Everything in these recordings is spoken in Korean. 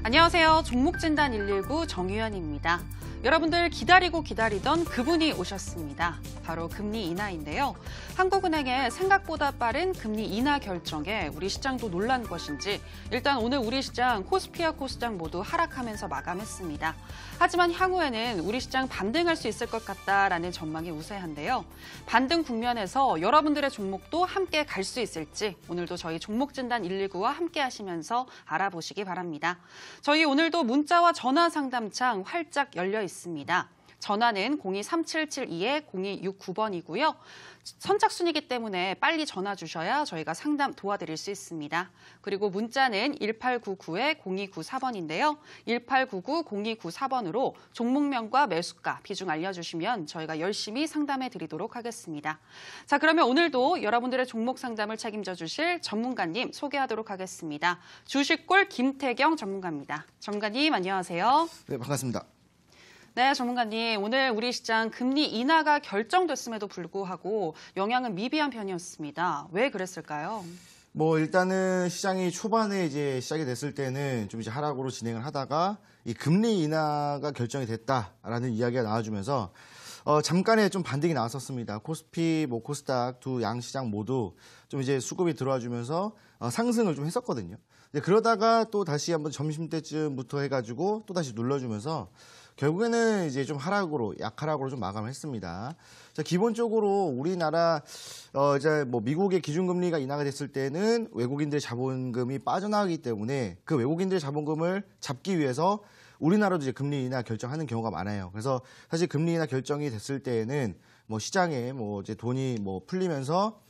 안녕하세요. 종목진단 119 정유현입니다. 여러분들 기다리고 기다리던 그분이 오셨습니다. 바로 금리 인하인데요. 한국은행의 생각보다 빠른 금리 인하 결정에 우리 시장도 놀란 것인지 일단 오늘 우리 시장 코스피와 코스닥 모두 하락하면서 마감했습니다. 하지만 향후에는 우리 시장 반등할 수 있을 것 같다라는 전망이 우세한데요. 반등 국면에서 여러분들의 종목도 함께 갈 수 있을지 오늘도 저희 종목진단 119와 함께 하시면서 알아보시기 바랍니다. 저희 오늘도 문자와 전화 상담창 활짝 열려 있습니다. 전화는 023772-0269번이고요. 선착순이기 때문에 빨리 전화 주셔야 저희가 상담 도와드릴 수 있습니다. 그리고 문자는 1899-0294번인데요. 1899-0294번으로 종목명과 매수가, 비중 알려주시면 저희가 열심히 상담해 드리도록 하겠습니다. 자, 그러면 오늘도 여러분들의 종목 상담을 책임져 주실 전문가님 소개하도록 하겠습니다. 주식골 김태경 전문가입니다. 전문가님 안녕하세요. 네, 반갑습니다. 네, 전문가님. 오늘 우리 시장 금리 인하가 결정됐음에도 불구하고 영향은 미비한 편이었습니다. 왜 그랬을까요? 일단은 시장이 초반에 이제 시작이 됐을 때는 좀 이제 하락으로 진행을 하다가 이 금리 인하가 결정이 됐다라는 이야기가 나와주면서 잠깐의 좀 반등이 나왔었습니다. 코스피, 코스닥 두 양시장 모두 좀 이제 수급이 들어와주면서 상승을 좀 했었거든요. 그러다가 또 다시 한번 점심때쯤부터 해가지고 또 다시 눌러주면서 결국에는 이제 좀 약하락으로 좀 마감을 했습니다. 자, 기본적으로 우리나라, 이제 미국의 기준금리가 인하가 됐을 때는 외국인들의 자본금이 빠져나가기 때문에 그 외국인들의 자본금을 잡기 위해서 우리나라도 이제 금리 인하 결정하는 경우가 많아요. 그래서 사실 금리 인하 결정이 됐을 때에는 시장에 이제 돈이 풀리면서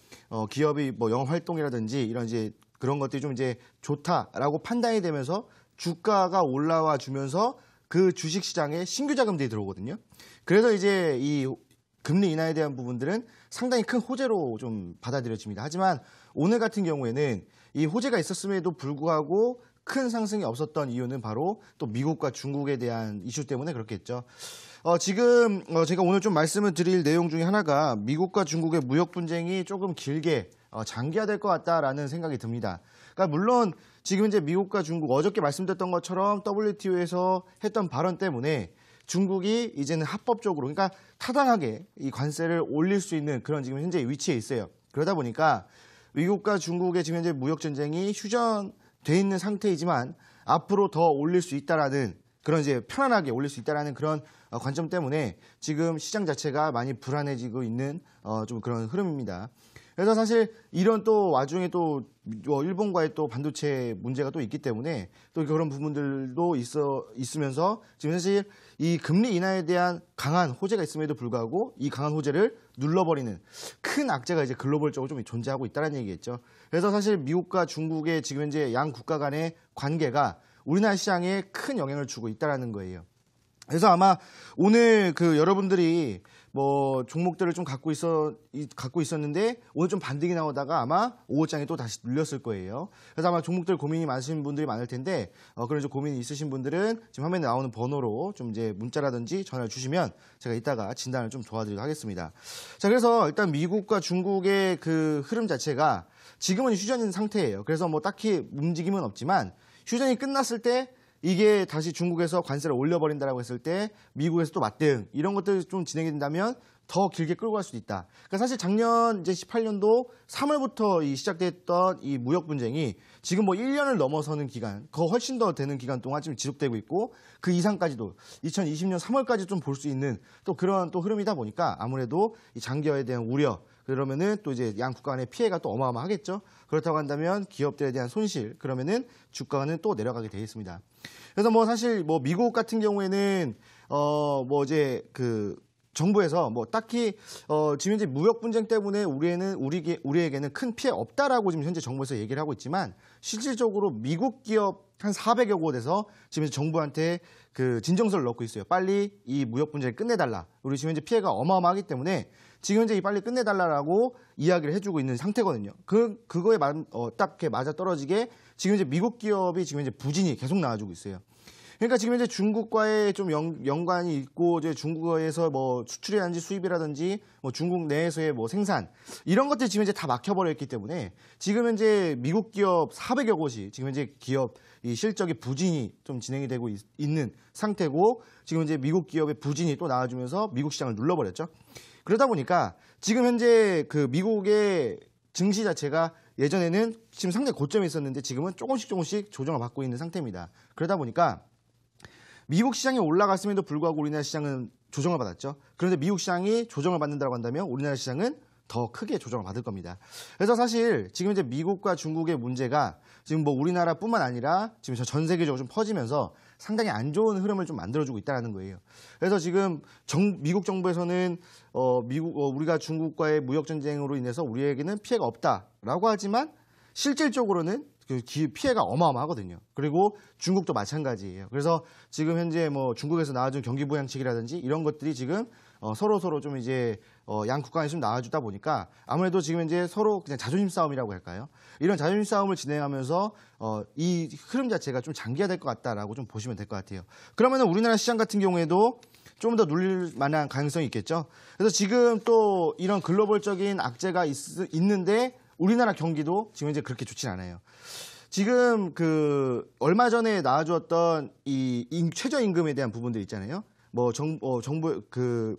기업이 영업 활동이라든지 이런 이제 그런 것들이 좀 이제 좋다라고 판단이 되면서 주가가 올라와 주면서 그 주식시장에 신규 자금들이 들어오거든요. 그래서 이제 이 금리 인하에 대한 부분들은 상당히 큰 호재로 좀 받아들여집니다. 하지만 오늘 같은 경우에는 이 호재가 있었음에도 불구하고 큰 상승이 없었던 이유는 바로 또 미국과 중국에 대한 이슈 때문에 그렇겠죠. 지금 제가 오늘 좀 말씀을 드릴 내용 중에 하나가 미국과 중국의 무역 분쟁이 조금 길게 장기화될 것 같다라는 생각이 듭니다. 그러니까 물론 지금 이제 미국과 중국 어저께 말씀드렸던 것처럼 WTO에서 했던 발언 때문에 중국이 이제는 합법적으로 그러니까 타당하게 이 관세를 올릴 수 있는 그런 지금 현재 위치에 있어요. 그러다 보니까 미국과 중국의 지금 현재 무역 전쟁이 휴전돼 있는 상태이지만 앞으로 더 올릴 수 있다라는 그런 이제 편안하게 올릴 수 있다라는 그런 관점 때문에 지금 시장 자체가 많이 불안해지고 있는 좀 그런 흐름입니다. 그래서 사실 이런 또 와중에 또 일본과의 또 반도체 문제가 또 있기 때문에 또 그런 부분들도 있으면서 지금 사실 이 금리 인하에 대한 강한 호재가 있음에도 불구하고 이 강한 호재를 눌러버리는 큰 악재가 이제 글로벌적으로 좀 존재하고 있다는 얘기겠죠. 그래서 사실 미국과 중국의 지금 현재 양 국가 간의 관계가 우리나라 시장에 큰 영향을 주고 있다는 거예요. 그래서 아마 오늘 여러분들이 종목들을 좀 갖고 있었는데 오늘 좀 반등이 나오다가 아마 오후장에 또 다시 눌렸을 거예요. 그래서 아마 종목들 고민이 많으신 분들이 많을 텐데 그런 이제 고민이 있으신 분들은 지금 화면에 나오는 번호로 좀 이제 문자라든지 전화를 주시면 제가 이따가 진단을 좀 도와드리도록 하겠습니다. 자, 그래서 일단 미국과 중국의 그 흐름 자체가 지금은 휴전인 상태예요. 그래서 딱히 움직임은 없지만 휴전이 끝났을 때 이게 다시 중국에서 관세를 올려버린다라고 했을 때 미국에서 또 맞대응 이런 것들이 좀 진행이 된다면 더 길게 끌고 갈 수도 있다. 그러니까 사실 작년 이제 18년도 3월부터 시작됐던 이 무역 분쟁이 지금 1년을 넘어서는 기간, 훨씬 더 되는 기간 동안 지금 지속되고 있고 그 이상까지도 2020년 3월까지 좀 볼 수 있는 또 그런 또 흐름이다 보니까 아무래도 이 장기화에 대한 우려 그러면은 또 이제 양 국가 간의 피해가 또 어마어마하겠죠. 그렇다고 한다면 기업들에 대한 손실 그러면은 주가는 또 내려가게 되어 있습니다. 그래서 사실 미국 같은 경우에는 이제 정부에서 딱히 지금 현재 무역 분쟁 때문에 우리에게는 큰 피해 없다라고 지금 현재 정부에서 얘기를 하고 있지만 실질적으로 미국 기업 한 400여 곳에서 지금 정부한테 진정서를 넣고 있어요. 빨리 이 무역 분쟁을 끝내달라. 우리 지금 현재 피해가 어마어마하기 때문에 지금 현재 빨리 끝내달라고 이야기를 해주고 있는 상태거든요. 그거에 딱 맞아 떨어지게 지금 이제 미국 기업이 지금 현재 부진이 계속 나와주고 있어요. 그러니까 지금 현재 중국과의 좀 연관이 있고 이제 중국에서 뭐 수출이라든지 수입이라든지 뭐 중국 내에서의 뭐 생산 이런 것들이 지금 현재 다 막혀버려 있기 때문에 지금 현재 미국 기업 400여 곳이 지금 현재 기업 이 실적의 부진이 좀 진행이 되고 있는 상태고 지금 현재 미국 기업의 부진이 또 나와주면서 미국 시장을 눌러버렸죠. 그러다 보니까 지금 현재 그 미국의 증시 자체가 예전에는 지금 상당히 고점에 있었는데 지금은 조금씩 조정을 받고 있는 상태입니다. 그러다 보니까 미국 시장이 올라갔음에도 불구하고 우리나라 시장은 조정을 받았죠. 그런데 미국 시장이 조정을 받는다고 한다면 우리나라 시장은 더 크게 조정을 받을 겁니다. 그래서 사실 지금 이제 미국과 중국의 문제가 지금 뭐 우리나라뿐만 아니라 지금 전 세계적으로 좀 퍼지면서 상당히 안 좋은 흐름을 좀 만들어주고 있다는 거예요. 그래서 지금 미국 정부에서는 우리가 중국과의 무역 전쟁으로 인해서 우리에게는 피해가 없다라고 하지만 실질적으로는 그 피해가 어마어마하거든요. 그리고 중국도 마찬가지예요. 그래서 지금 현재 뭐 중국에서 나와준 경기 부양책이라든지 이런 것들이 지금 서로 좀 이제 양 국간에 좀 나와주다 보니까 아무래도 지금 현재 서로 그냥 자존심 싸움이라고 할까요? 이런 자존심 싸움을 진행하면서 이 흐름 자체가 좀 장기화될 것 같다라고 좀 보시면 될 것 같아요. 그러면은 우리나라 시장 같은 경우에도 좀 더 눌릴 만한 가능성이 있겠죠. 그래서 지금 또 이런 글로벌적인 악재가 있는데 우리나라 경기도 지금 현재 그렇게 좋진 않아요. 지금 그 얼마 전에 나와주었던 이 최저임금에 대한 부분들 있잖아요. 뭐 정부 그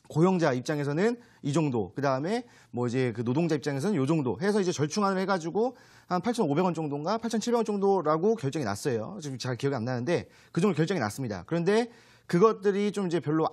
고용자 입장에서는 이 정도, 그 다음에 뭐 이제 그 노동자 입장에서는 이 정도 해서 이제 절충안을 해가지고 한 8,500원 정도인가 8,700원 정도라고 결정이 났어요. 지금 잘 기억이 안 나는데 그 정도 결정이 났습니다. 그런데 그것들이 좀 이제 별로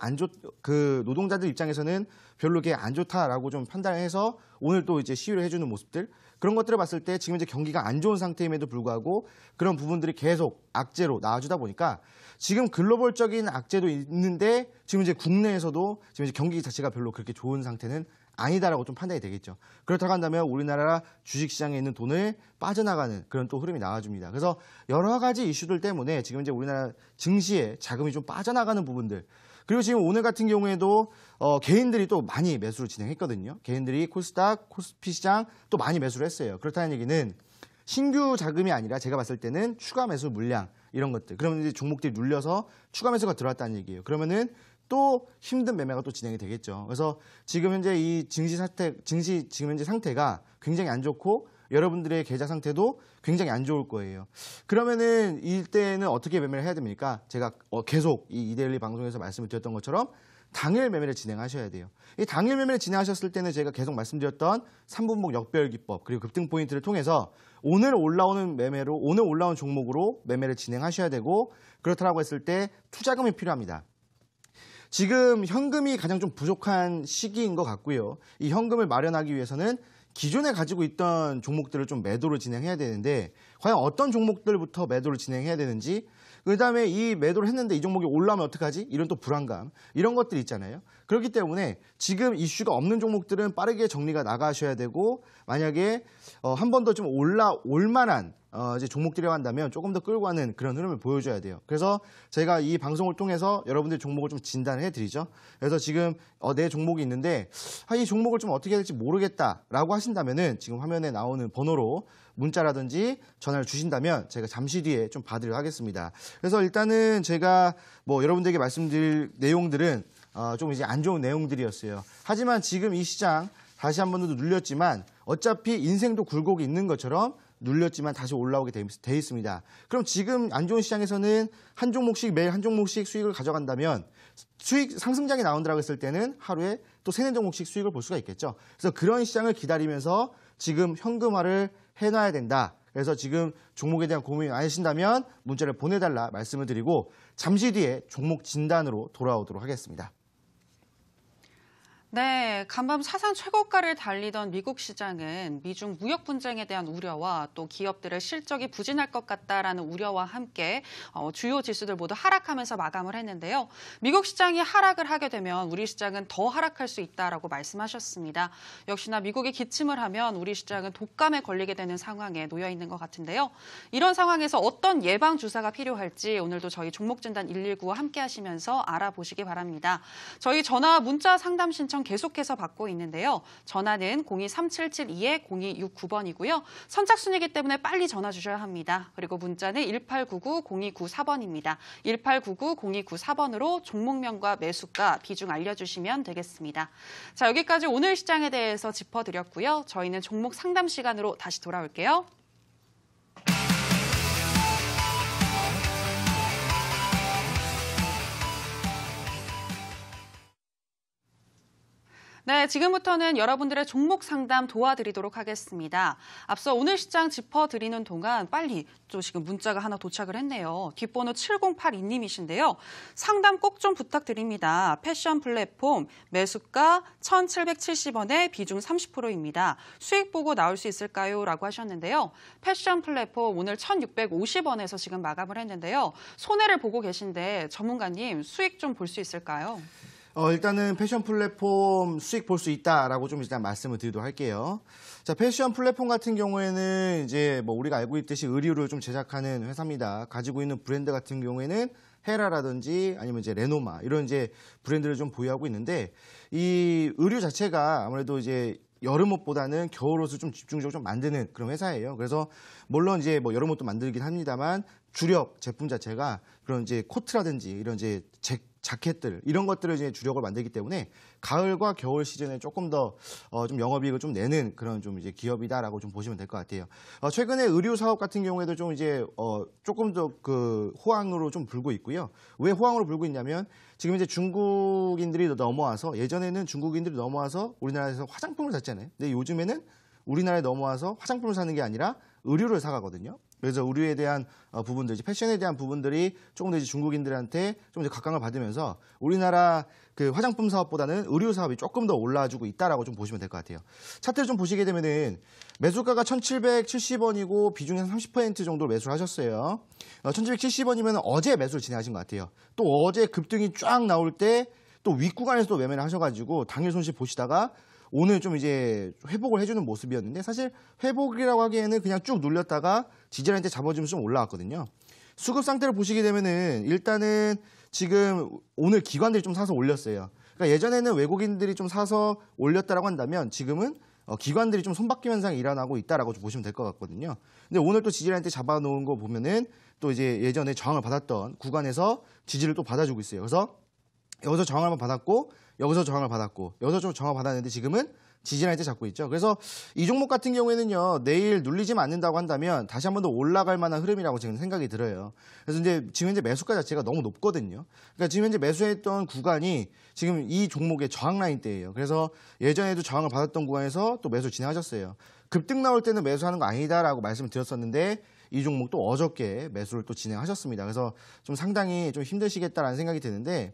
그 노동자들 입장에서는 별로 이게 안 좋다라고 좀 판단을 해서 오늘 또 이제 시위를 해주는 모습들 그런 것들을 봤을 때 지금 이제 경기가 안 좋은 상태임에도 불구하고 그런 부분들이 계속 악재로 나와주다 보니까 지금 글로벌적인 악재도 있는데 지금 이제 국내에서도 지금 이제 경기 자체가 별로 그렇게 좋은 상태는 아니다라고 좀 판단이 되겠죠. 그렇다고 한다면 우리나라 주식시장에 있는 돈을 빠져나가는 그런 또 흐름이 나와줍니다. 그래서 여러 가지 이슈들 때문에 지금 이제 우리나라 증시에 자금이 좀 빠져나가는 부분들 그리고 지금 오늘 같은 경우에도 개인들이 또 많이 매수를 진행했거든요. 개인들이 코스닥, 코스피 시장 또 많이 매수를 했어요. 그렇다는 얘기는 신규 자금이 아니라 제가 봤을 때는 추가 매수 물량 이런 것들 그러면 이제 종목들이 눌려서 추가 매수가 들어왔다는 얘기예요. 그러면은 또 힘든 매매가 또 진행이 되겠죠. 그래서 지금 현재 이 증시 지금 현재 상태가 굉장히 안 좋고 여러분들의 계좌 상태도 굉장히 안 좋을 거예요. 그러면은 이때는 어떻게 매매를 해야 됩니까? 제가 계속 이 이데일리 방송에서 말씀을 드렸던 것처럼 당일 매매를 진행하셔야 돼요. 이 당일 매매를 진행하셨을 때는 제가 계속 말씀드렸던 3분목 역별 기법 그리고 급등 포인트를 통해서 오늘 올라온 종목으로 매매를 진행하셔야 되고 그렇다라고 했을 때 투자금이 필요합니다. 지금 현금이 가장 좀 부족한 시기인 것 같고요. 이 현금을 마련하기 위해서는 기존에 가지고 있던 종목들을 좀 매도를 진행해야 되는데 과연 어떤 종목들부터 매도를 진행해야 되는지 그다음에 이 매도를 했는데 이 종목이 올라오면 어떡하지? 이런 또 불안감 이런 것들이 있잖아요. 그렇기 때문에 지금 이슈가 없는 종목들은 빠르게 정리가 나가셔야 되고 만약에 한 번 더 좀 올라올 만한 이제 종목들이라고 한다면 조금 더 끌고 가는 그런 흐름을 보여줘야 돼요. 그래서 제가 이 방송을 통해서 여러분들 종목을 좀 진단을 해드리죠. 그래서 지금 내 종목이 있는데 이 종목을 좀 어떻게 해야 될지 모르겠다라고 하신다면은 지금 화면에 나오는 번호로 문자라든지 전화를 주신다면 제가 잠시 뒤에 좀 받으려 하겠습니다. 그래서 일단은 제가 뭐 여러분들에게 말씀드릴 내용들은 좀 이제 안 좋은 내용들이었어요. 하지만 지금 이 시장 다시 한 번 더 눌렸지만 어차피 인생도 굴곡이 있는 것처럼 눌렸지만 다시 올라오게 돼 있습니다. 그럼 지금 안 좋은 시장에서는 한 종목씩 매일 한 종목씩 수익을 가져간다면 수익 상승장이 나온다고 했을 때는 하루에 또 3-4종목씩 수익을 볼 수가 있겠죠. 그래서 그런 시장을 기다리면서 지금 현금화를 해놔야 된다. 그래서 지금 종목에 대한 고민이 많으신다면 문자를 보내달라 말씀을 드리고 잠시 뒤에 종목 진단으로 돌아오도록 하겠습니다. 네, 간밤 사상 최고가를 달리던 미국 시장은 미중 무역 분쟁에 대한 우려와 또 기업들의 실적이 부진할 것 같다라는 우려와 함께 주요 지수들 모두 하락하면서 마감을 했는데요. 미국 시장이 하락을 하게 되면 우리 시장은 더 하락할 수 있다라고 말씀하셨습니다. 역시나 미국이 기침을 하면 우리 시장은 독감에 걸리게 되는 상황에 놓여 있는 것 같은데요. 이런 상황에서 어떤 예방 주사가 필요할지 오늘도 저희 종목진단 119와 함께 하시면서 알아보시기 바랍니다. 저희 전화 문자 상담 신청 계속해서 받고 있는데요. 전화는 023772-0269번이고요. 선착순이기 때문에 빨리 전화 주셔야 합니다. 그리고 문자는 1899-0294번입니다. 1899-0294번으로 종목명과 매수가, 비중 알려주시면 되겠습니다. 자, 여기까지 오늘 시장에 대해서 짚어드렸고요. 저희는 종목 상담 시간으로 다시 돌아올게요. 네, 지금부터는 여러분들의 종목 상담 도와드리도록 하겠습니다. 앞서 오늘 시장 짚어드리는 동안 빨리 또 지금 문자가 하나 도착을 했네요. 뒷번호 7082님이신데요. 상담 꼭 좀 부탁드립니다. 패션 플랫폼 매수가 1,770원에 비중 30%입니다. 수익 보고 나올 수 있을까요? 라고 하셨는데요. 패션 플랫폼 오늘 1,650원에서 지금 마감을 했는데요. 손해를 보고 계신데 전문가님 수익 좀 볼 수 있을까요? 일단은 패션 플랫폼 수익 볼 수 있다라고 좀 일단 말씀을 드리도록 할게요. 자, 패션 플랫폼 같은 경우에는 이제 뭐 우리가 알고 있듯이 의류를 좀 제작하는 회사입니다. 가지고 있는 브랜드 같은 경우에는 헤라라든지 아니면 이제 레노마 이런 이제 브랜드를 좀 보유하고 있는데 이 의류 자체가 아무래도 이제 여름옷보다는 겨울옷을 좀 집중적으로 좀 만드는 그런 회사예요. 그래서 물론 이제 뭐 여름옷도 만들긴 합니다만 주력 제품 자체가 그런 이제 코트라든지 이런 이제 자켓들 이런 것들을 이제 주력을 만들기 때문에 가을과 겨울 시즌에 조금 더 좀 영업이익을 좀 내는 그런 좀 이제 기업이다라고 좀 보시면 될 것 같아요. 최근에 의류 사업 같은 경우에도 좀 이제 조금 더 그 호황으로 좀 불고 있고요. 왜 호황으로 불고 있냐면 지금 이제 중국인들이 넘어와서 예전에는 중국인들이 넘어와서 우리나라에서 화장품을 샀잖아요. 근데 요즘에는 우리나라에 넘어와서 화장품을 사는 게 아니라 의류를 사가거든요. 그래서 의류에 대한 부분들, 패션에 대한 부분들이 조금 더 이제 중국인들한테 좀 이제 각광을 받으면서 우리나라 그 화장품 사업보다는 의류 사업이 조금 더 올라와주고 있다라고 좀 보시면 될 것 같아요. 차트를 좀 보시게 되면은 매수가가 1,770원이고 비중이 한 30% 정도 매수를 하셨어요. 1,770원이면 어제 매수를 진행하신 것 같아요. 또 어제 급등이 쫙 나올 때 또 윗구간에서 또 매매를 하셔가지고 당일 손실 보시다가 오늘 좀 이제 회복을 해주는 모습이었는데 사실 회복이라고 하기에는 그냥 쭉 눌렸다가 지지라인때 잡아주면서 좀 올라왔거든요. 수급 상태를 보시게 되면은 일단은 지금 오늘 기관들이 좀 사서 올렸어요. 그러니까 예전에는 외국인들이 좀 사서 올렸다라고 한다면 지금은 기관들이 좀 손바뀜 현상이 일어나고 있다라고 좀 보시면 될 것 같거든요. 근데 오늘 또 지지라인때 잡아놓은 거 보면은 또 이제 예전에 저항을 받았던 구간에서 지지를 또 받아주고 있어요. 그래서 여기서 저항을 받았고 여기서 저항을 받았고 여기서 저항을 받았는데 지금은 지지라인때 잡고 있죠. 그래서 이 종목 같은 경우에는요. 내일 눌리지만 않는다고 한다면 다시 한 번 더 올라갈 만한 흐름이라고 지금 생각이 들어요. 그래서 이제 지금 현재 매수가 자체가 너무 높거든요. 그러니까 지금 현재 매수했던 구간이 지금 이 종목의 저항 라인대예요. 그래서 예전에도 저항을 받았던 구간에서 또 매수 진행하셨어요. 급등 나올 때는 매수하는 거 아니다라고 말씀을 드렸었는데 이 종목도 어저께 매수를 또 진행하셨습니다. 그래서 좀 상당히 좀 힘드시겠다라는 생각이 드는데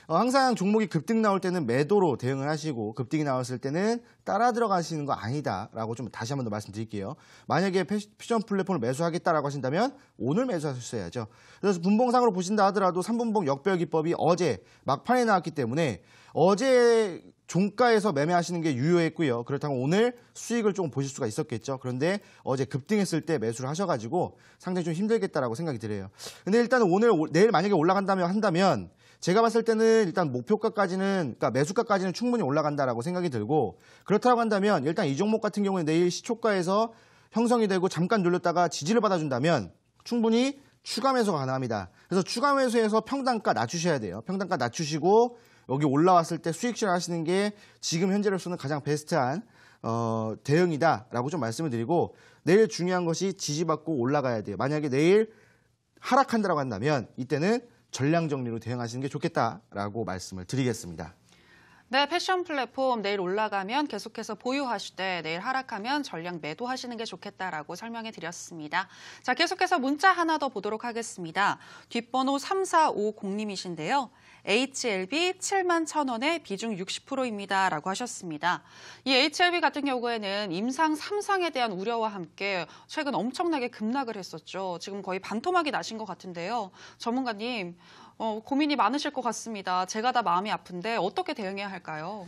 항상 종목이 급등 나올 때는 매도로 대응을 하시고 급등이 나왔을 때는 따라 들어가시는 거 아니다라고 좀 다시 한 번 더 말씀드릴게요. 만약에 패션 플랫폼을 매수하겠다라고 하신다면 오늘 매수하셨어야죠. 그래서 분봉상으로 보신다 하더라도 3분봉 역별 기법이 어제 막판에 나왔기 때문에 어제 종가에서 매매하시는 게 유효했고요. 그렇다면 오늘 수익을 조금 보실 수가 있었겠죠. 그런데 어제 급등했을 때 매수를 하셔가지고 상당히 좀 힘들겠다라고 생각이 들어요. 근데 일단은 내일 만약에 한다면 제가 봤을 때는 일단 목표가까지는, 그러니까 매수가까지는 충분히 올라간다라고 생각이 들고 그렇다고 한다면 일단 이 종목 같은 경우에 내일 시초가에서 형성이 되고 잠깐 눌렸다가 지지를 받아준다면 충분히 추가 매수가 가능합니다. 그래서 추가 매수에서 평단가 낮추셔야 돼요. 평단가 낮추시고 여기 올라왔을 때 수익 실현하시는 게 지금 현재로서는 가장 베스트한 대응이다라고 좀 말씀을 드리고 내일 중요한 것이 지지받고 올라가야 돼요. 만약에 내일 하락한다라고 한다면 이때는 전량 정리로 대응하시는 게 좋겠다라고 말씀을 드리겠습니다. 네, 패션 플랫폼 내일 올라가면 계속해서 보유하시되 내일 하락하면 전량 매도하시는 게 좋겠다라고 설명해 드렸습니다. 자, 계속해서 문자 하나 더 보도록 하겠습니다. 뒷번호 3450님이신데요. HLB 71,000원에 비중 60%입니다. 라고 하셨습니다. 이 HLB 같은 경우에는 임상 3상에 대한 우려와 함께 최근 엄청나게 급락을 했었죠. 지금 거의 반토막이 나신 것 같은데요. 전문가님, 고민이 많으실 것 같습니다. 제가 다 마음이 아픈데 어떻게 대응해야 할까요?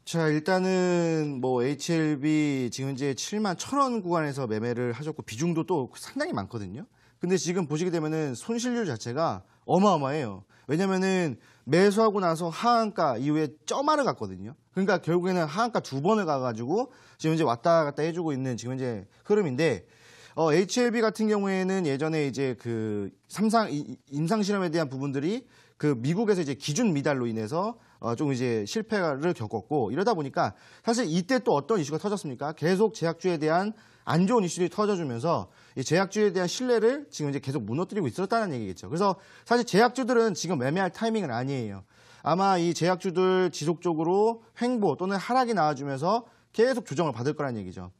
자, 일단은 뭐 HLB 지금 현재 71,000원 구간에서 매매를 하셨고 비중도 또 상당히 많거든요. 근데 지금 보시게 되면은 손실률 자체가 어마어마해요. 왜냐면은 매수하고 나서 하한가 이후에 점하러 갔거든요. 그러니까 결국에는 하한가 2번을 가가지고 지금 이제 왔다 갔다 해주고 있는 지금 이제 흐름인데, HLB 같은 경우에는 예전에 이제 그 임상 실험에 대한 부분들이 그 미국에서 이제 기준 미달로 인해서 좀 이제 실패를 겪었고, 이러다 보니까 사실 이때 또 어떤 이슈가 터졌습니까? 계속 제약주에 대한 안 좋은 이슈들이 터져주면서 이 제약주에 대한 신뢰를 지금 이제 계속 무너뜨리고 있었다는 얘기겠죠. 그래서 사실 제약주들은 지금 매매할 타이밍은 아니에요. 아마 이 제약주들 지속적으로 횡보 또는 하락이 나와주면서 계속 조정을 받을 거란 얘기죠.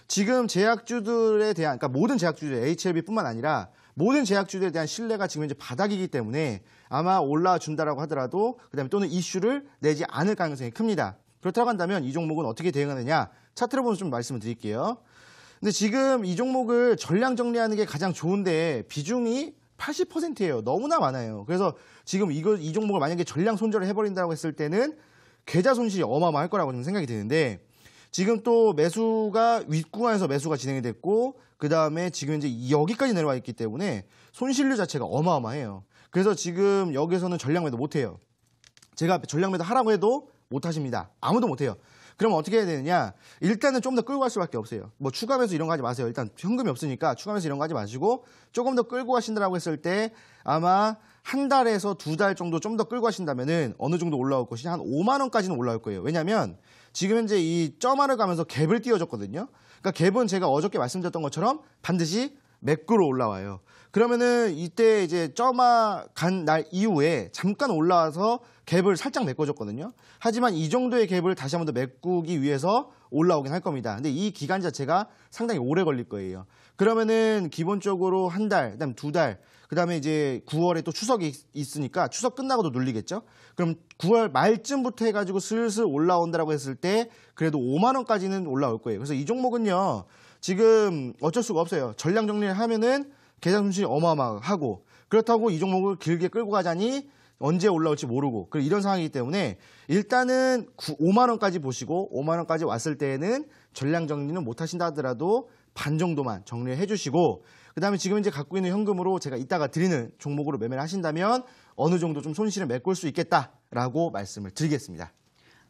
지금 제약주들에 대한, 그러니까 모든 제약주들, HLB뿐만 아니라 모든 제약주들에 대한 신뢰가 지금 이제 바닥이기 때문에 아마 올라준다라고 하더라도 그다음에 또는 이슈를 내지 않을 가능성이 큽니다. 그렇다고 한다면 이 종목은 어떻게 대응하느냐, 차트를 보면서 좀 말씀을 드릴게요. 근데 지금 이 종목을 전량 정리하는 게 가장 좋은데 비중이 80%예요. 너무나 많아요. 그래서 지금 이 종목을 만약에 전량 손절을 해버린다고 했을 때는 계좌 손실이 어마어마할 거라고 좀 생각이 드는데, 지금 또 매수가 윗구간에서 매수가 진행이 됐고, 그 다음에 지금 이제 여기까지 내려와 있기 때문에 손실률 자체가 어마어마해요. 그래서 지금 여기서는 전량 매도 못 해요. 제가 전량 매도 하라고 해도 못 하십니다. 아무도 못 해요. 그럼 어떻게 해야 되느냐? 일단은 좀 더 끌고 갈 수밖에 없어요. 뭐 추가 매수 이런 거 하지 마세요. 일단 현금이 없으니까 추가 매수 이런 거 하지 마시고 조금 더 끌고 가신다라고 했을 때 아마 한 달에서 2달 정도 좀 더 끌고 가신다면은 어느 정도 올라올 것이 한 5만 원까지는 올라올 거예요. 왜냐면 지금 현재 이 점화를 가면서 갭을 띄워줬거든요. 그러니까 갭은 제가 어저께 말씀드렸던 것처럼 반드시 매꾸로 올라와요. 그러면은 이때 이제 점화 간 날 이후에 잠깐 올라와서 갭을 살짝 메꿔줬거든요. 하지만 이 정도의 갭을 다시 한 번 더 메꾸기 위해서 올라오긴 할 겁니다. 근데 이 기간 자체가 상당히 오래 걸릴 거예요. 그러면은 기본적으로 한 달, 그다음 2달, 그다음에 이제 9월에 또 추석이 있으니까 추석 끝나고도 눌리겠죠. 그럼 9월 말쯤부터 해가지고 슬슬 올라온다라고 했을 때 그래도 5만 원까지는 올라올 거예요. 그래서 이 종목은요 지금 어쩔 수가 없어요. 전량 정리를 하면은 계좌 손실이 어마어마하고, 그렇다고 이 종목을 길게 끌고 가자니 언제 올라올지 모르고, 그리고 이런 상황이기 때문에 일단은 5만 원까지 보시고 5만 원까지 왔을 때에는 전량 정리는 못 하신다 하더라도 반 정도만 정리를 해주시고, 그 다음에 지금 이제 갖고 있는 현금으로 제가 이따가 드리는 종목으로 매매를 하신다면 어느 정도 좀 손실을 메꿀 수 있겠다라고 말씀을 드리겠습니다.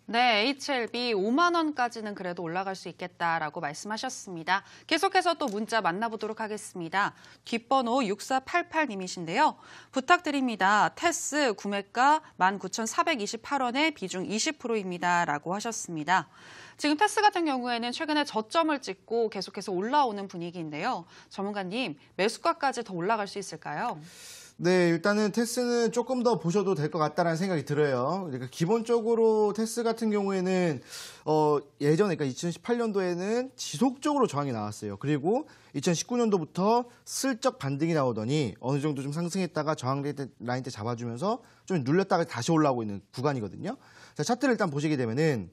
네, HLB 5만 원까지는 그래도 올라갈 수 있겠다라고 말씀하셨습니다. 계속해서 또 문자 만나보도록 하겠습니다. 뒷번호 6488님이신데요. 부탁드립니다. 테스 구매가 19,428원에 비중 20%입니다. 라고 하셨습니다. 지금 테스 같은 경우에는 최근에 저점을 찍고 계속해서 올라오는 분위기인데요. 전문가님, 매수가까지 더 올라갈 수 있을까요? 네, 일단은 테스는 조금 더 보셔도 될 것 같다는 생각이 들어요. 그러니까 기본적으로 테스 같은 경우에는 예전에, 그러니까 2018년도에는 지속적으로 저항이 나왔어요. 그리고 2019년도부터 슬쩍 반등이 나오더니 어느 정도 좀 상승했다가 저항 라인 때 잡아주면서 좀 눌렸다가 다시 올라오고 있는 구간이거든요. 자, 차트를 일단 보시게 되면은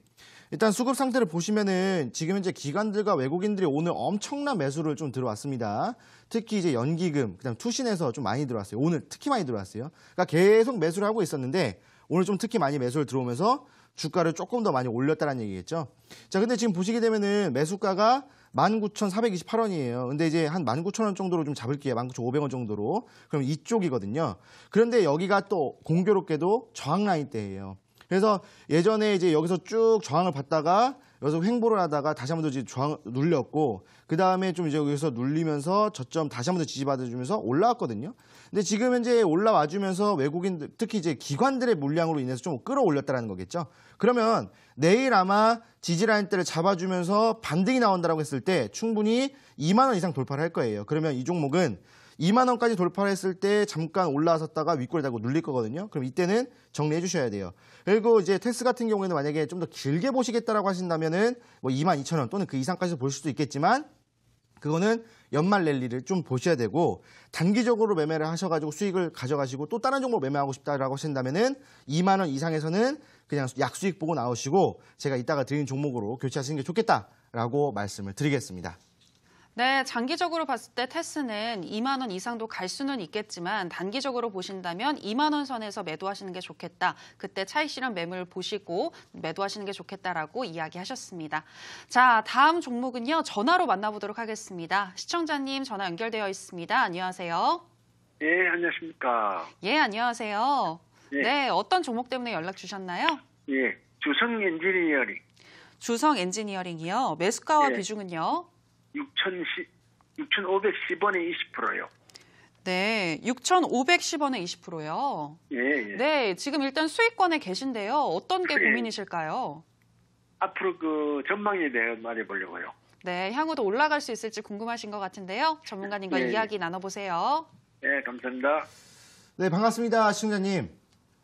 일단 수급 상태를 보시면은 지금 현재 기관들과 외국인들이 오늘 엄청난 매수를 좀 들어왔습니다. 특히 이제 연기금, 그다음 투신에서 좀 많이 들어왔어요. 오늘 특히 많이 들어왔어요. 그러니까 계속 매수를 하고 있었는데 오늘 좀 특히 많이 매수를 들어오면서 주가를 조금 더 많이 올렸다는 얘기겠죠. 자, 근데 지금 보시게 되면은 매수가가 19,428원이에요. 근데 이제 한 19,000원 정도로 좀 잡을게요. 19,500원 정도로. 그럼 이쪽이거든요. 그런데 여기가 또 공교롭게도 저항 라인대예요. 그래서 예전에 이제 여기서 쭉 저항을 받다가 여기서 횡보를 하다가 다시 한 번 더 이제 저항 눌렸고, 그 다음에 좀 이제 여기서 눌리면서 저점 다시 한 번 더 지지받아주면서 올라왔거든요. 근데 지금 현재 올라와주면서 외국인들, 특히 이제 기관들의 물량으로 인해서 좀 끌어올렸다는 거겠죠. 그러면 내일 아마 지지라인대를 잡아주면서 반등이 나온다라고 했을 때 충분히 2만 원 이상 돌파를 할 거예요. 그러면 이 종목은 2만 원까지 돌파를 했을 때 잠깐 올라섰다가 윗골에 달고 눌릴 거거든요. 그럼 이때는 정리해 주셔야 돼요. 그리고 이제 테스 같은 경우에는 만약에 좀 더 길게 보시겠다라고 하신다면은 뭐 22,000원 또는 그 이상까지 볼 수도 있겠지만 그거는 연말 랠리를 좀 보셔야 되고, 단기적으로 매매를 하셔가지고 수익을 가져가시고 또 다른 종목 매매하고 싶다라고 하신다면은 2만 원 이상에서는 그냥 약수익 보고 나오시고 제가 이따가 드린 종목으로 교체하시는 게 좋겠다라고 말씀을 드리겠습니다. 네, 장기적으로 봤을 때 테스는 2만 원 이상도 갈 수는 있겠지만 단기적으로 보신다면 2만 원 선에서 매도하시는 게 좋겠다. 그때 차익 실현 매물 보시고 매도하시는 게 좋겠다라고 이야기하셨습니다. 자, 다음 종목은요. 전화로 만나보도록 하겠습니다. 시청자님 전화 연결되어 있습니다. 안녕하세요. 예, 안녕하십니까. 예, 안녕하세요. 예. 네, 어떤 종목 때문에 연락 주셨나요? 예, 주성 엔지니어링 주성 엔지니어링이요. 매수가와 예. 비중은요? 6,510원에 20%요. 네, 6,510원에 20%요. 예, 예. 네, 지금 일단 수익권에 계신데요. 어떤 게 예. 고민이실까요? 앞으로 그 전망에 대해 말해보려고요. 네, 향후도 올라갈 수 있을지 궁금하신 것 같은데요. 전문가님과 예. 이야기 나눠보세요. 예, 감사합니다. 네, 반갑습니다. 시청자님.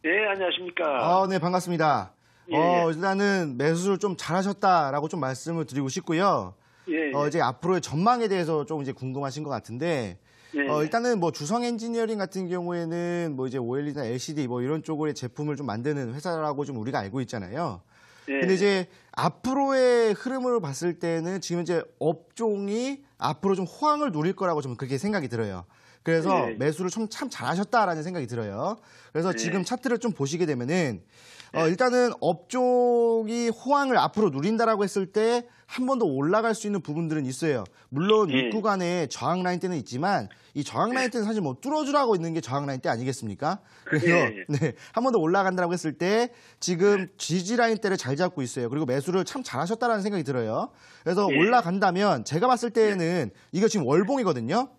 예, 안녕하십니까. 네, 반갑습니다. 예. 일단은 매수를 좀 잘하셨다라고 좀 말씀을 드리고 싶고요. 예, 예. 이제 앞으로의 전망에 대해서 좀 이제 궁금하신 것 같은데, 예. 일단은 뭐 주성 엔지니어링 같은 경우에는 뭐 이제 OLED나 LCD 뭐 이런 쪽의 제품을 좀 만드는 회사라고 좀 우리가 알고 있잖아요. 예. 근데 이제 앞으로의 흐름을 봤을 때는 지금 이제 업종이 앞으로 좀 호황을 누릴 거라고 좀 그렇게 생각이 들어요. 그래서 예. 매수를 참 잘하셨다라는 생각이 들어요. 그래서 예. 지금 차트를 좀 보시게 되면은 일단은 업종이 호황을 앞으로 누린다라고 했을 때 한 번 더 올라갈 수 있는 부분들은 있어요. 물론 예. 윗구간에 저항 라인 때는 있지만 이 저항 라인 때는 사실 뭐 뚫어주라고 있는 게 저항 라인 때 아니겠습니까? 그래서 예. 네, 한 번 더 올라간다라고 했을 때 지금 지지 라인 때를 잘 잡고 있어요. 그리고 매수를 참 잘하셨다라는 생각이 들어요. 그래서 예. 올라간다면 제가 봤을 때는 이거 지금 월봉이거든요.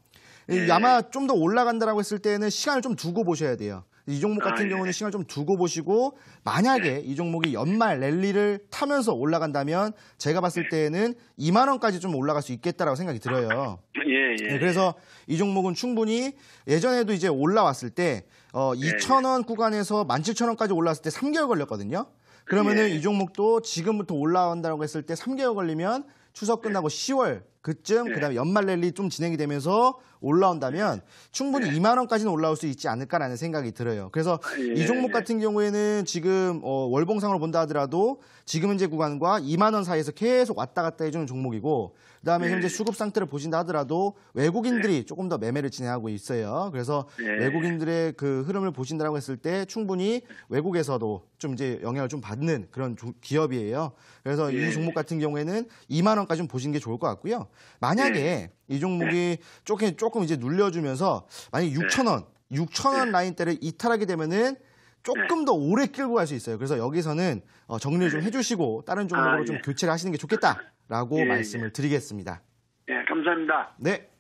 아마 좀 더 올라간다라고 했을 때는 시간을 좀 두고 보셔야 돼요. 이 종목 같은 예. 경우는 시간을 좀 두고 보시고 만약에 이 종목이 연말 랠리를 타면서 올라간다면 제가 봤을 때는 2만 원까지 좀 올라갈 수 있겠다라고 생각이 들어요. 예, 예. 네, 그래서 이 종목은 충분히 예전에도 이제 올라왔을 때 2,000원 구간에서 17,000원까지 올라왔을 때 3개월 걸렸거든요. 그러면은 예. 이 종목도 지금부터 올라온다고 했을 때 3개월 걸리면 추석 끝나고 10월 그쯤 그다음에 연말 랠리 좀 진행이 되면서 올라온다면 충분히 2만 원까지는 올라올 수 있지 않을까라는 생각이 들어요. 그래서 예. 이 종목 같은 경우에는 지금 월봉상으로 본다 하더라도 지금 현재 구간과 2만 원 사이에서 계속 왔다 갔다 해주는 종목이고 그다음에 현재 수급 상태를 보신다 하더라도 외국인들이 조금 더 매매를 진행하고 있어요. 그래서 외국인들의 그 흐름을 보신다고 했을 때 충분히 외국에서도 좀 이제 영향을 좀 받는 그런 기업이에요. 그래서 이 종목 같은 경우에는 2만 원까지 좀 보시는 게 좋을 것 같고요. 만약에 이 종목이 조금 이제 눌려주면서 만약 6,000원 라인대를 이탈하게 되면은 조금 더 오래 끌고 갈 수 있어요. 그래서 여기서는 정리를 좀 해주시고 다른 종목으로 좀 교체를 하시는 게 좋겠다라고 말씀을 드리겠습니다. 예, 감사합니다. 네.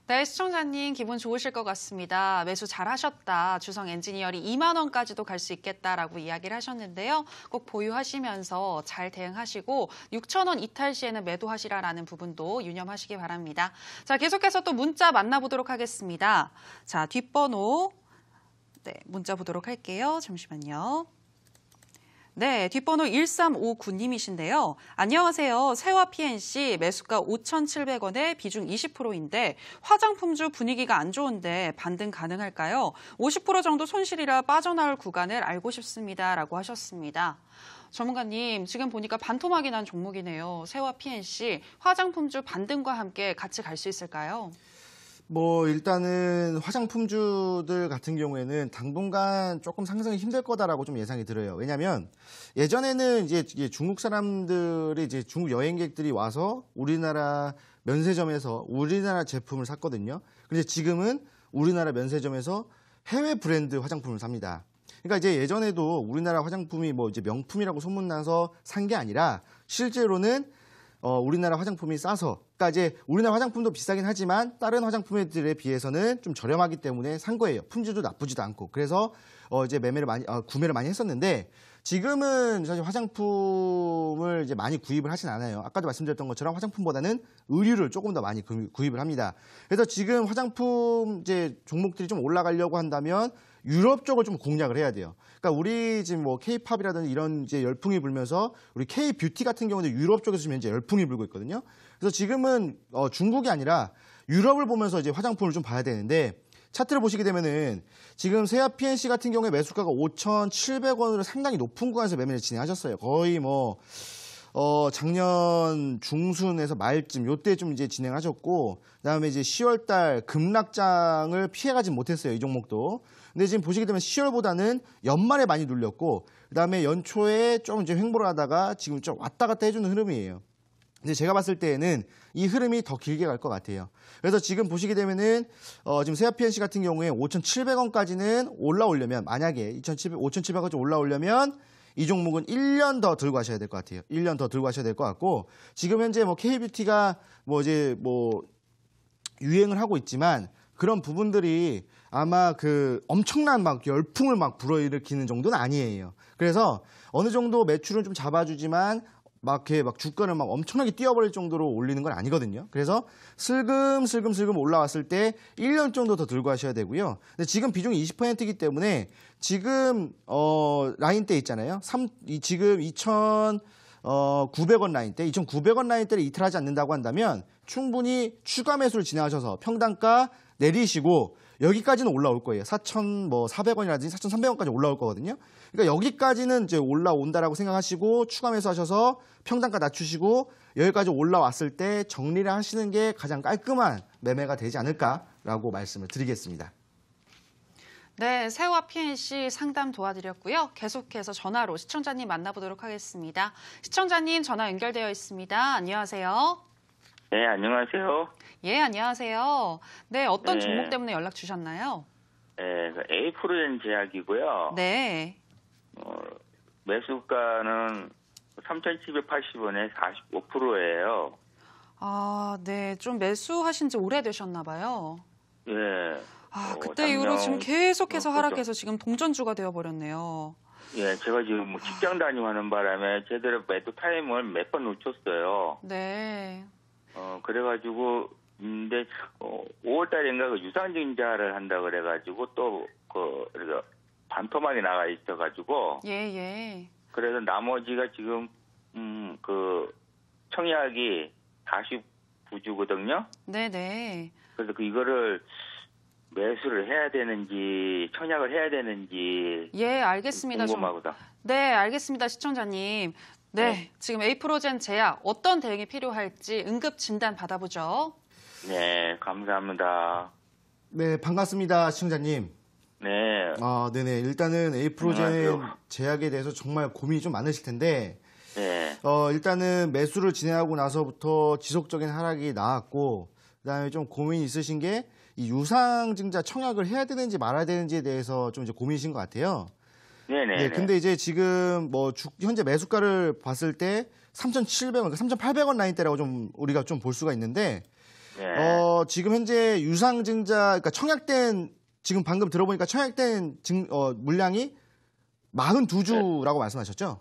네, 시청자님 기분 좋으실 것 같습니다. 매수 잘하셨다. 주성 엔지니어링 2만 원까지도 갈 수 있겠다라고 이야기를 하셨는데요. 꼭 보유하시면서 잘 대응하시고 6천 원 이탈 시에는 매도하시라라는 부분도 유념하시기 바랍니다. 자, 계속해서 또 문자 만나보도록 하겠습니다. 자, 뒷번호 문자 보도록 할게요. 잠시만요. 네, 뒷번호 1359님이신데요. 안녕하세요. 세화 PNC 매수가 5,700원에 비중 20%인데 화장품주 분위기가 안 좋은데 반등 가능할까요? 50% 정도 손실이라 빠져나올 구간을 알고 싶습니다. 라고 하셨습니다. 전문가님, 지금 보니까 반토막이 난 종목이네요. 세화 PNC 화장품주 반등과 함께 같이 갈 수 있을까요? 뭐 일단은 화장품주들 같은 경우에는 당분간 조금 상승이 힘들 거다라고 좀 예상이 들어요. 왜냐하면 예전에는 이제 중국 사람들이 이제 중국 여행객들이 와서 우리나라 면세점에서 우리나라 제품을 샀거든요. 근데 지금은 우리나라 면세점에서 해외 브랜드 화장품을 삽니다. 그러니까 이제 예전에도 우리나라 화장품이 뭐 이제 명품이라고 소문나서 산 게 아니라 실제로는 우리나라 화장품이 싸서, 그러니까 이제 우리나라 화장품도 비싸긴 하지만 다른 화장품들에 비해서는 좀 저렴하기 때문에 산 거예요. 품질도 나쁘지도 않고. 그래서 이제 구매를 많이 했었는데 지금은 사실 화장품을 이제 많이 구입을 하진 않아요. 아까도 말씀드렸던 것처럼 화장품보다는 의류를 조금 더 많이 구입을 합니다. 그래서 지금 화장품 이제 종목들이 좀 올라가려고 한다면 유럽 쪽을 좀 공략을 해야 돼요. 그러니까 우리 지금 뭐 K-팝이라든지 이런 이제 열풍이 불면서 우리 K-뷰티 같은 경우는 유럽 쪽에서 지금 현재 열풍이 불고 있거든요. 그래서 지금은 중국이 아니라 유럽을 보면서 이제 화장품을 좀 봐야 되는데 차트를 보시게 되면은 지금 세아 PNC 같은 경우에 매수가가 5,700원으로 상당히 높은 구간에서 매매를 진행하셨어요. 거의 뭐 작년 중순에서 말쯤 요때 좀 이제 진행하셨고 그다음에 이제 10월달 급락장을 피해가지 못했어요. 이 종목도. 근데 지금 보시게 되면 10월보다는 연말에 많이 눌렸고 그다음에 연초에 좀 이제 횡보를 하다가 지금 좀 왔다 갔다 해주는 흐름이에요. 근데 제가 봤을 때에는 이 흐름이 더 길게 갈 것 같아요. 그래서 지금 보시게 되면은 지금 세아 PNC 같은 경우에 5,700원까지는 올라오려면 만약에 5,700원까지 올라오려면 이 종목은 1년 더 들고 가셔야 될 것 같아요. 1년 더 들고 가셔야 될 것 같고 지금 현재 뭐 K뷰티가 뭐 이제 뭐 유행을 하고 있지만 그런 부분들이 아마 그 엄청난 막 열풍을 막 불어일으키는 정도는 아니에요. 그래서 어느 정도 매출은 좀 잡아주지만 막 이렇게 막 주가를 막 엄청나게 뛰어버릴 정도로 올리는 건 아니거든요. 그래서 슬금 올라왔을 때 1년 정도 더 들고 하셔야 되고요. 근데 지금 비중이 20%이기 때문에 지금 라인대 있잖아요. 지금 2,900원 라인대, 2,900원 라인대를 이탈하지 않는다고 한다면 충분히 추가 매수를 진행하셔서 평단가 내리시고 여기까지는 올라올 거예요. 4,400원이라든지 4,300원까지 올라올 거거든요. 그러니까 여기까지는 이제 올라온다라고 생각하시고 추가 매수하셔서 평단가 낮추시고 여기까지 올라왔을 때 정리를 하시는 게 가장 깔끔한 매매가 되지 않을까라고 말씀을 드리겠습니다. 네, 세화 PNC 상담 도와드렸고요. 계속해서 전화로 시청자님 만나보도록 하겠습니다. 시청자님 전화 연결되어 있습니다. 안녕하세요. 네, 안녕하세요. 예, 안녕하세요. 네, 어떤 네. 종목 때문에 연락 주셨나요? 네, 에이프로젠 제약이고요. 네. 매수가는 3,780원에 45%예요. 아, 네. 좀 매수하신 지 오래되셨나 봐요. 예. 아, 그때 이후로 지금 계속해서 하락해서 지금 동전주가 되어버렸네요. 예, 제가 지금 뭐 직장 다니고 하는 바람에 제대로 매도 타임을 몇 번 놓쳤어요. 네. 그래가지고, 근데, 5월달인가 그 유상증자를 한다 그래가지고 그래서 반토막이 나가 있어가지고, 예, 예. 그래서 나머지가 지금, 청약이 49주거든요. 네네. 그래서 이거를 매수를 해야 되는지, 청약을 해야 되는지. 예, 알겠습니다. 궁금하거든. 네, 알겠습니다. 시청자님. 네, 지금 에이프로젠 제약 어떤 대응이 필요할지 응급 진단 받아보죠. 네, 감사합니다. 네, 반갑습니다, 시청자님. 네. 네네. 일단은 에이프로젠 안녕하세요. 제약에 대해서 정말 고민이 좀 많으실 텐데, 네. 일단은 매수를 진행하고 나서부터 지속적인 하락이 나왔고, 그다음에 좀 고민이 있으신 게 이 유상증자 청약을 해야 되는지 말아야 되는지에 대해서 좀 이제 고민이신 것 같아요. 네네. 네, 근데 이제 지금 뭐 현재 매수가를 봤을 때 3,700원, 3,800원 라인대라고 좀 우리가 좀 볼 수가 있는데, 네. 지금 현재 유상증자, 그러니까 청약된 지금 방금 들어보니까 청약된 물량이 42주라고 말씀하셨죠?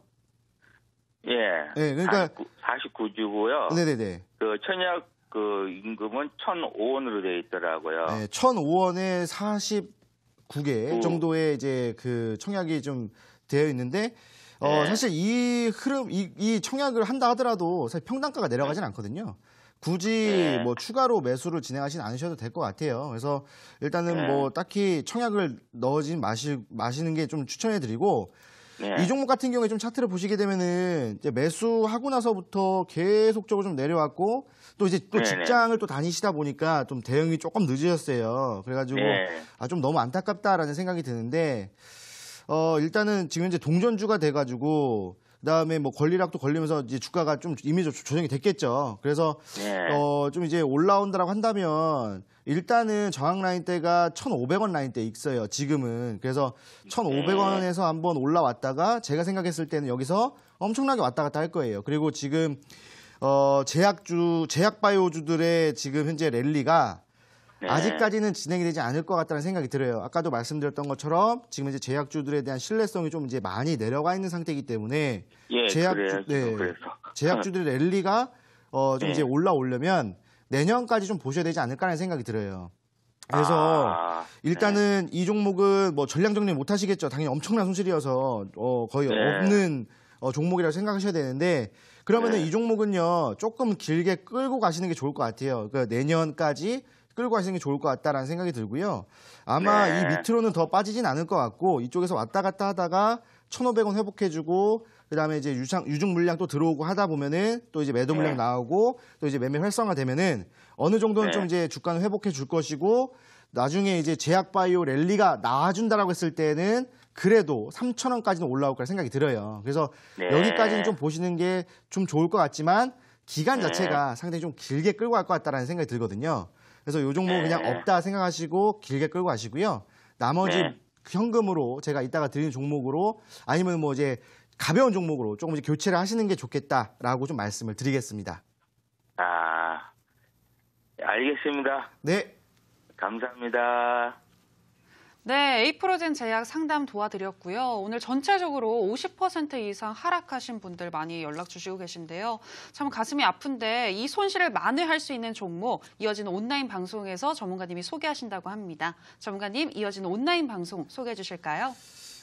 예. 네, 그러니까 49주고요. 네네네. 그 청약 임금은 1,005원으로 되어 있더라고요. 네, 1,005원에 49개 정도의 이제 그 청약이 좀 되어 있는데, 네. 사실 이 흐름, 이 청약을 한다 하더라도 사실 평단가가 내려가진 않거든요. 굳이 네. 뭐 추가로 매수를 진행하진 않으셔도 될 것 같아요. 그래서 일단은 네. 뭐 딱히 청약을 넣어진 마시는 게 좀 추천해 드리고, 네. 이 종목 같은 경우에 좀 차트를 보시게 되면은 이제 매수하고 나서부터 계속적으로 좀 내려왔고 또 이제 또 네네. 직장을 또 다니시다 보니까 좀 대응이 조금 늦으셨어요. 그래가지고 네. 좀 너무 안타깝다라는 생각이 드는데 일단은 지금 현재 동전주가 돼가지고 그다음에 뭐 권리락도 걸리면서 이제 주가가 좀 이미 조정이 됐겠죠. 그래서 네. 좀 이제 올라온다라고 한다면 일단은 저항 라인대가 1,500원 라인대 있어요. 지금은. 그래서 1,500원에서 한번 올라왔다가 제가 생각했을 때는 여기서 엄청나게 왔다 갔다 할 거예요. 그리고 지금 제약 바이오주들의 지금 현재 랠리가 네. 아직까지는 진행이 되지 않을 것 같다는 생각이 들어요. 아까도 말씀드렸던 것처럼 지금 이제 제약주들에 대한 신뢰성이 좀 이제 많이 내려가 있는 상태이기 때문에 예, 그래요. 지금 그래서. 제약주들의 랠리가 좀 네. 이제 올라오려면 내년까지 좀 보셔야 되지 않을까라는 생각이 들어요. 그래서 일단은 이 종목은 뭐 전량 정리 못 하시겠죠. 당연히 엄청난 손실이어서 거의 네. 없는 종목이라고 생각하셔야 되는데 그러면은 네. 이 종목은요 조금 길게 끌고 가시는 게 좋을 것 같아요. 그러니까 내년까지 끌고 가시는 게 좋을 것 같다라는 생각이 들고요. 아마 네. 이 밑으로는 더 빠지진 않을 것 같고 이쪽에서 왔다 갔다 하다가 1,500원 회복해주고 그다음에 이제 유중 물량 또 들어오고 하다 보면은 또 이제 매도 물량 네. 나오고 또 이제 매매 활성화되면은 어느 정도는 네. 좀 이제 주가는 회복해 줄 것이고 나중에 이제 제약바이오 랠리가 나와준다라고 했을 때는 그래도 3,000원까지는 올라올 거라 생각이 들어요. 그래서 네. 여기까지는 좀 보시는 게 좀 좋을 것 같지만 기간 네. 자체가 상당히 좀 길게 끌고 갈 것 같다라는 생각이 들거든요. 그래서 이 종목은 그냥 없다 생각하시고 길게 끌고 가시고요. 나머지 네. 현금으로 제가 이따가 드리는 종목으로 아니면 뭐 이제 가벼운 종목으로 조금 이제 교체를 하시는 게 좋겠다라고 좀 말씀을 드리겠습니다. 아, 알겠습니다. 네. 감사합니다. 네, 에이프로젠 제약 상담 도와드렸고요. 오늘 전체적으로 50% 이상 하락하신 분들 많이 연락 주시고 계신데요. 참 가슴이 아픈데 이 손실을 만회할 수 있는 종목 이어지는 온라인 방송에서 전문가님이 소개하신다고 합니다. 전문가님, 이어지는 온라인 방송 소개해 주실까요?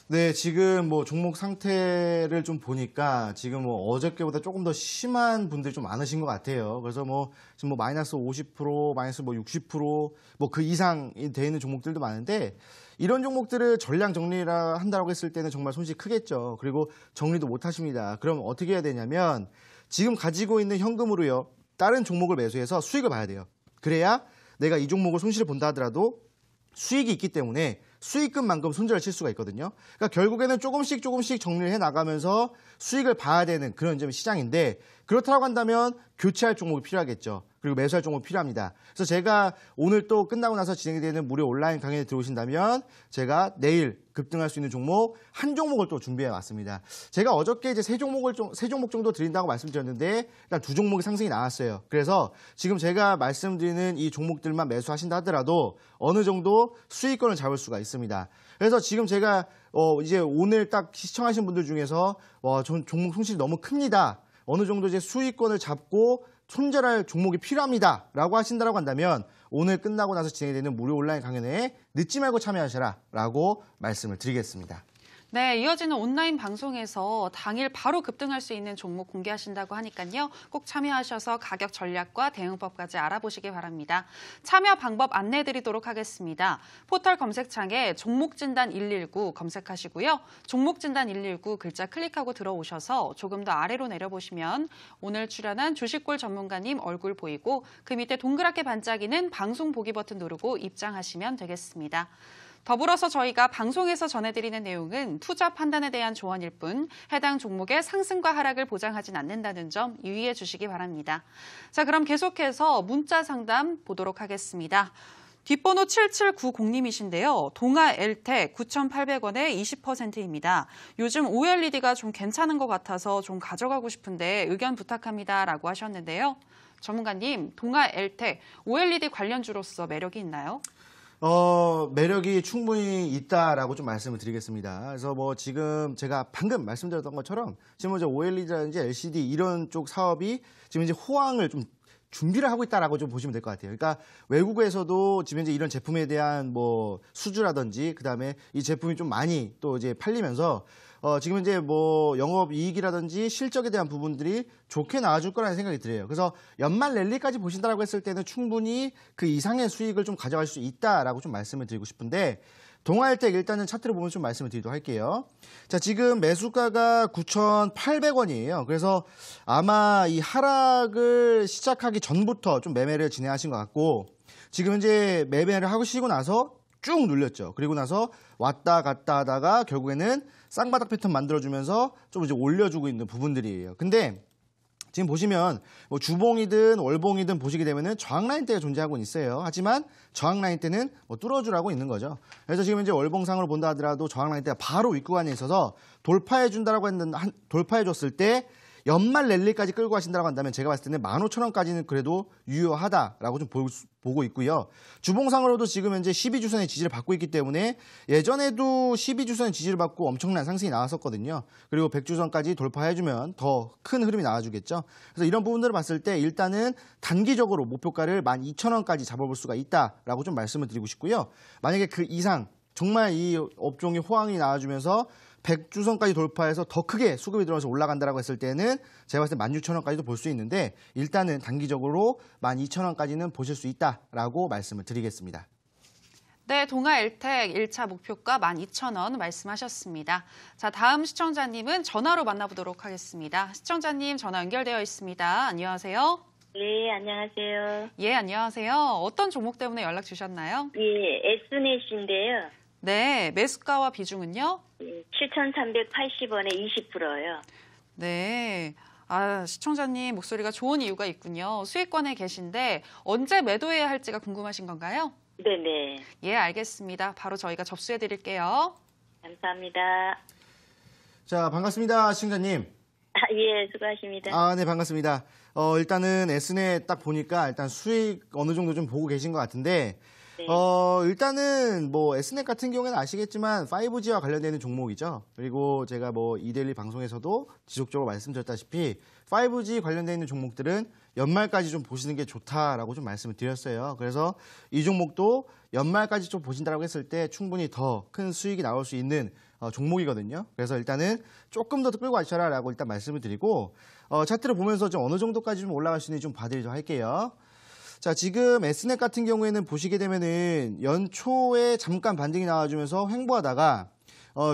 네, 지금 뭐 종목 상태를 좀 보니까 지금 뭐 어저께보다 조금 더 심한 분들이 좀 많으신 것 같아요. 그래서 뭐 지금 뭐 마이너스 50%, 마이너스 뭐 60%, 뭐 그 이상이 돼 있는 종목들도 많은데 이런 종목들을 전량 정리라 한다고 했을 때는 정말 손실이 크겠죠. 그리고 정리도 못 하십니다. 그럼 어떻게 해야 되냐면 지금 가지고 있는 현금으로요. 다른 종목을 매수해서 수익을 봐야 돼요. 그래야 내가 이 종목을 손실을 본다 하더라도 수익이 있기 때문에 수익금만큼 손절을 칠 수가 있거든요. 그러니까 결국에는 조금씩 정리를 해 나가면서 수익을 봐야 되는 그런 좀 시장인데 그렇다고 한다면 교체할 종목이 필요하겠죠. 그리고 매수할 종목이 필요합니다. 그래서 제가 오늘 또 끝나고 나서 진행이 되는 무료 온라인 강연에 들어오신다면 제가 내일 급등할 수 있는 종목 한 종목을 또 준비해 왔습니다. 제가 어저께 이제 세 종목 정도 드린다고 말씀드렸는데 일단 두 종목이 상승이 나왔어요. 그래서 지금 제가 말씀드리는 이 종목들만 매수하신다 하더라도 어느 정도 수익권을 잡을 수가 있습니다. 그래서 지금 제가 이제 오늘 딱 시청하신 분들 중에서 종목 손실이 너무 큽니다. 어느 정도 이제 수익권을 잡고 손절할 종목이 필요합니다라고 하신다고 한다면 오늘 끝나고 나서 진행되는 무료 온라인 강연에 늦지 말고 참여하셔라라고 말씀을 드리겠습니다. 네, 이어지는 온라인 방송에서 당일 바로 급등할 수 있는 종목 공개하신다고 하니까요. 꼭 참여하셔서 가격 전략과 대응법까지 알아보시기 바랍니다. 참여 방법 안내해드리도록 하겠습니다. 포털 검색창에 종목진단 119 검색하시고요. 종목진단 119 글자 클릭하고 들어오셔서 조금 더 아래로 내려보시면 오늘 출연한 주식골 전문가님 얼굴 보이고 그 밑에 동그랗게 반짝이는 방송 보기 버튼 누르고 입장하시면 되겠습니다. 더불어서 저희가 방송에서 전해드리는 내용은 투자 판단에 대한 조언일 뿐 해당 종목의 상승과 하락을 보장하진 않는다는 점 유의해 주시기 바랍니다. 자, 그럼 계속해서 문자 상담 보도록 하겠습니다. 뒷번호 7790님이신데요. 동아 엘텍 9,800원에 20%입니다. 요즘 OLED가 좀 괜찮은 것 같아서 좀 가져가고 싶은데 의견 부탁합니다. 라고 하셨는데요. 전문가님, 동아 엘텍 OLED 관련주로서 매력이 있나요? 매력이 충분히 있다라고 좀 말씀을 드리겠습니다. 그래서 뭐 지금 제가 방금 말씀드렸던 것처럼 지금 이제 OLED라든지 LCD 이런 쪽 사업이 지금 이제 호황을 좀 준비를 하고 있다라고 좀 보시면 될 것 같아요. 그러니까 외국에서도 지금 이제 이런 제품에 대한 뭐 수주라든지 그다음에 이 제품이 좀 많이 또 이제 팔리면서 지금 이제 뭐 영업 이익이라든지 실적에 대한 부분들이 좋게 나와줄 거라는 생각이 들어요. 그래서 연말 랠리까지 보신다라고 했을 때는 충분히 그 이상의 수익을 좀 가져갈 수 있다라고 좀 말씀을 드리고 싶은데 동아일텍 일단은 차트를 보면 좀 말씀을 드리도록 할게요. 자, 지금 매수가가 9,800원이에요. 그래서 아마 이 하락을 시작하기 전부터 좀 매매를 진행하신 것 같고 지금 현재 매매를 하시고 나서 쭉 눌렸죠. 그리고 나서 왔다 갔다 하다가 결국에는 쌍바닥 패턴 만들어주면서 좀 이제 올려주고 있는 부분들이에요. 근데 지금 보시면 뭐 주봉이든 월봉이든 보시게 되면은 저항 라인대가 존재하고 있어요. 하지만 저항 라인대는 뭐 뚫어주라고 있는 거죠. 그래서 지금 이제 월봉상으로 본다 하더라도 저항 라인대가 바로 윗구간에 있어서 돌파해준다라고 했는데 돌파해줬을 때 연말 랠리까지 끌고 가신다고 한다면 제가 봤을 때는 15,000원까지는 그래도 유효하다라고 좀 보고 있고요. 주봉상으로도 지금 현재 12주선의 지지를 받고 있기 때문에 예전에도 12주선의 지지를 받고 엄청난 상승이 나왔었거든요. 그리고 100주선까지 돌파해주면 더 큰 흐름이 나와주겠죠. 그래서 이런 부분들을 봤을 때 일단은 단기적으로 목표가를 12,000원까지 잡아볼 수가 있다라고 좀 말씀을 드리고 싶고요. 만약에 그 이상 정말 이 업종이 호황이 나와주면서 100주선까지 돌파해서 더 크게 수급이 들어와서 올라간다라고 했을 때는 제가 봤을 때 16,000원까지도 볼 수 있는데 일단은 단기적으로 12,000원까지는 보실 수 있다라고 말씀을 드리겠습니다. 네, 동아 엘텍 1차 목표가 12,000원 말씀하셨습니다. 자, 다음 시청자님은 전화로 만나보도록 하겠습니다. 시청자님 전화 연결되어 있습니다. 안녕하세요. 네, 안녕하세요. 예, 안녕하세요. 어떤 종목 때문에 연락 주셨나요? 예, S넷인데요. 네, 매수가와 비중은요? 7,380원에 20%요. 네. 시청자님 목소리가 좋은 이유가 있군요. 수익권에 계신데 언제 매도해야 할지가 궁금하신 건가요? 네네. 예, 알겠습니다. 바로 저희가 접수해 드릴게요. 감사합니다. 자, 반갑습니다, 시청자님. 예, 수고하십니다. 네, 반갑습니다. 일단은 Snet 딱 보니까 일단 수익 어느 정도 좀 보고 계신 것 같은데, 네. 일단은 뭐 Snet 같은 경우에는 아시겠지만 5G와 관련되는 종목이죠. 그리고 제가 뭐 이데일리 방송에서도 지속적으로 말씀드렸다시피 5G 관련되어 있는 종목들은 연말까지 좀 보시는 게 좋다라고 좀 말씀을 드렸어요. 그래서 이 종목도 연말까지 좀 보신다라고 했을 때 충분히 더 큰 수익이 나올 수 있는 종목이거든요. 그래서 일단은 조금 더 끌고 가셔라라고 일단 말씀을 드리고 차트를 보면서 좀 어느 정도까지 좀 올라갈 수 있는지 좀 봐드리도록 할게요. 자, 지금 Snet 같은 경우에는 보시게 되면은 연초에 잠깐 반등이 나와주면서 횡보하다가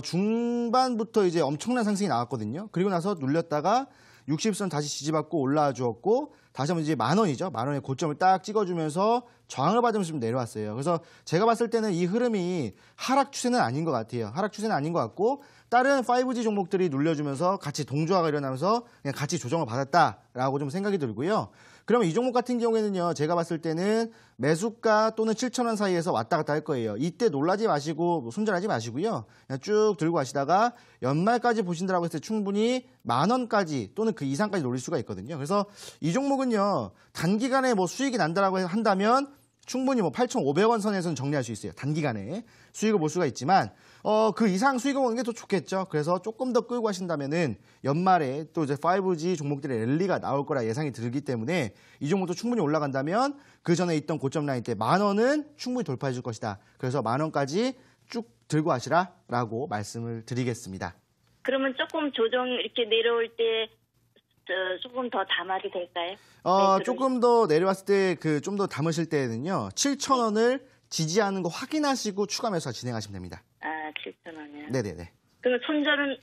중반부터 이제 엄청난 상승이 나왔거든요. 그리고 나서 눌렸다가 60선 다시 지지받고 올라와 주었고 다시 한번 이제 만 원이죠. 만 원의 고점을 딱 찍어주면서 저항을 받으면서 좀 내려왔어요. 그래서 제가 봤을 때는 이 흐름이 하락 추세는 아닌 것 같아요. 하락 추세는 아닌 것 같고 다른 5G 종목들이 눌려주면서 같이 동조화가 일어나면서 그냥 같이 조정을 받았다라고 좀 생각이 들고요. 그러면 이 종목 같은 경우에는요, 제가 봤을 때는 매수가 또는 7,000원 사이에서 왔다 갔다 할 거예요. 이때 놀라지 마시고 손절하지 마시고요. 그냥 쭉 들고 가시다가 연말까지 보신다라고 했을 때 충분히 만 원까지 또는 그 이상까지 노릴 수가 있거든요. 그래서 이 종목은요, 단기간에 뭐 수익이 난다라고 한다면 충분히 뭐 8,500원 선에서는 정리할 수 있어요. 단기간에 수익을 볼 수가 있지만 그 이상 수익을 보는 게 더 좋겠죠. 그래서 조금 더 끌고 가신다면은 연말에 또 이제 5G 종목들의 랠리가 나올 거라 예상이 들기 때문에 이 종목도 충분히 올라간다면 그 전에 있던 고점 라인 때 만 원은 충분히 돌파해 줄 것이다. 그래서 만 원까지 쭉 들고 가시라라고 말씀을 드리겠습니다. 그러면 조금 조정 이렇게 내려올 때 조금 더 담아도 될까요? 조금 더 내려왔을 때 좀 더 담으실 때는요. 7,000원을 지지하는 거 확인하시고 추가 매수 진행하시면 됩니다. 7,000원이요? 네네네. 그러면 손절은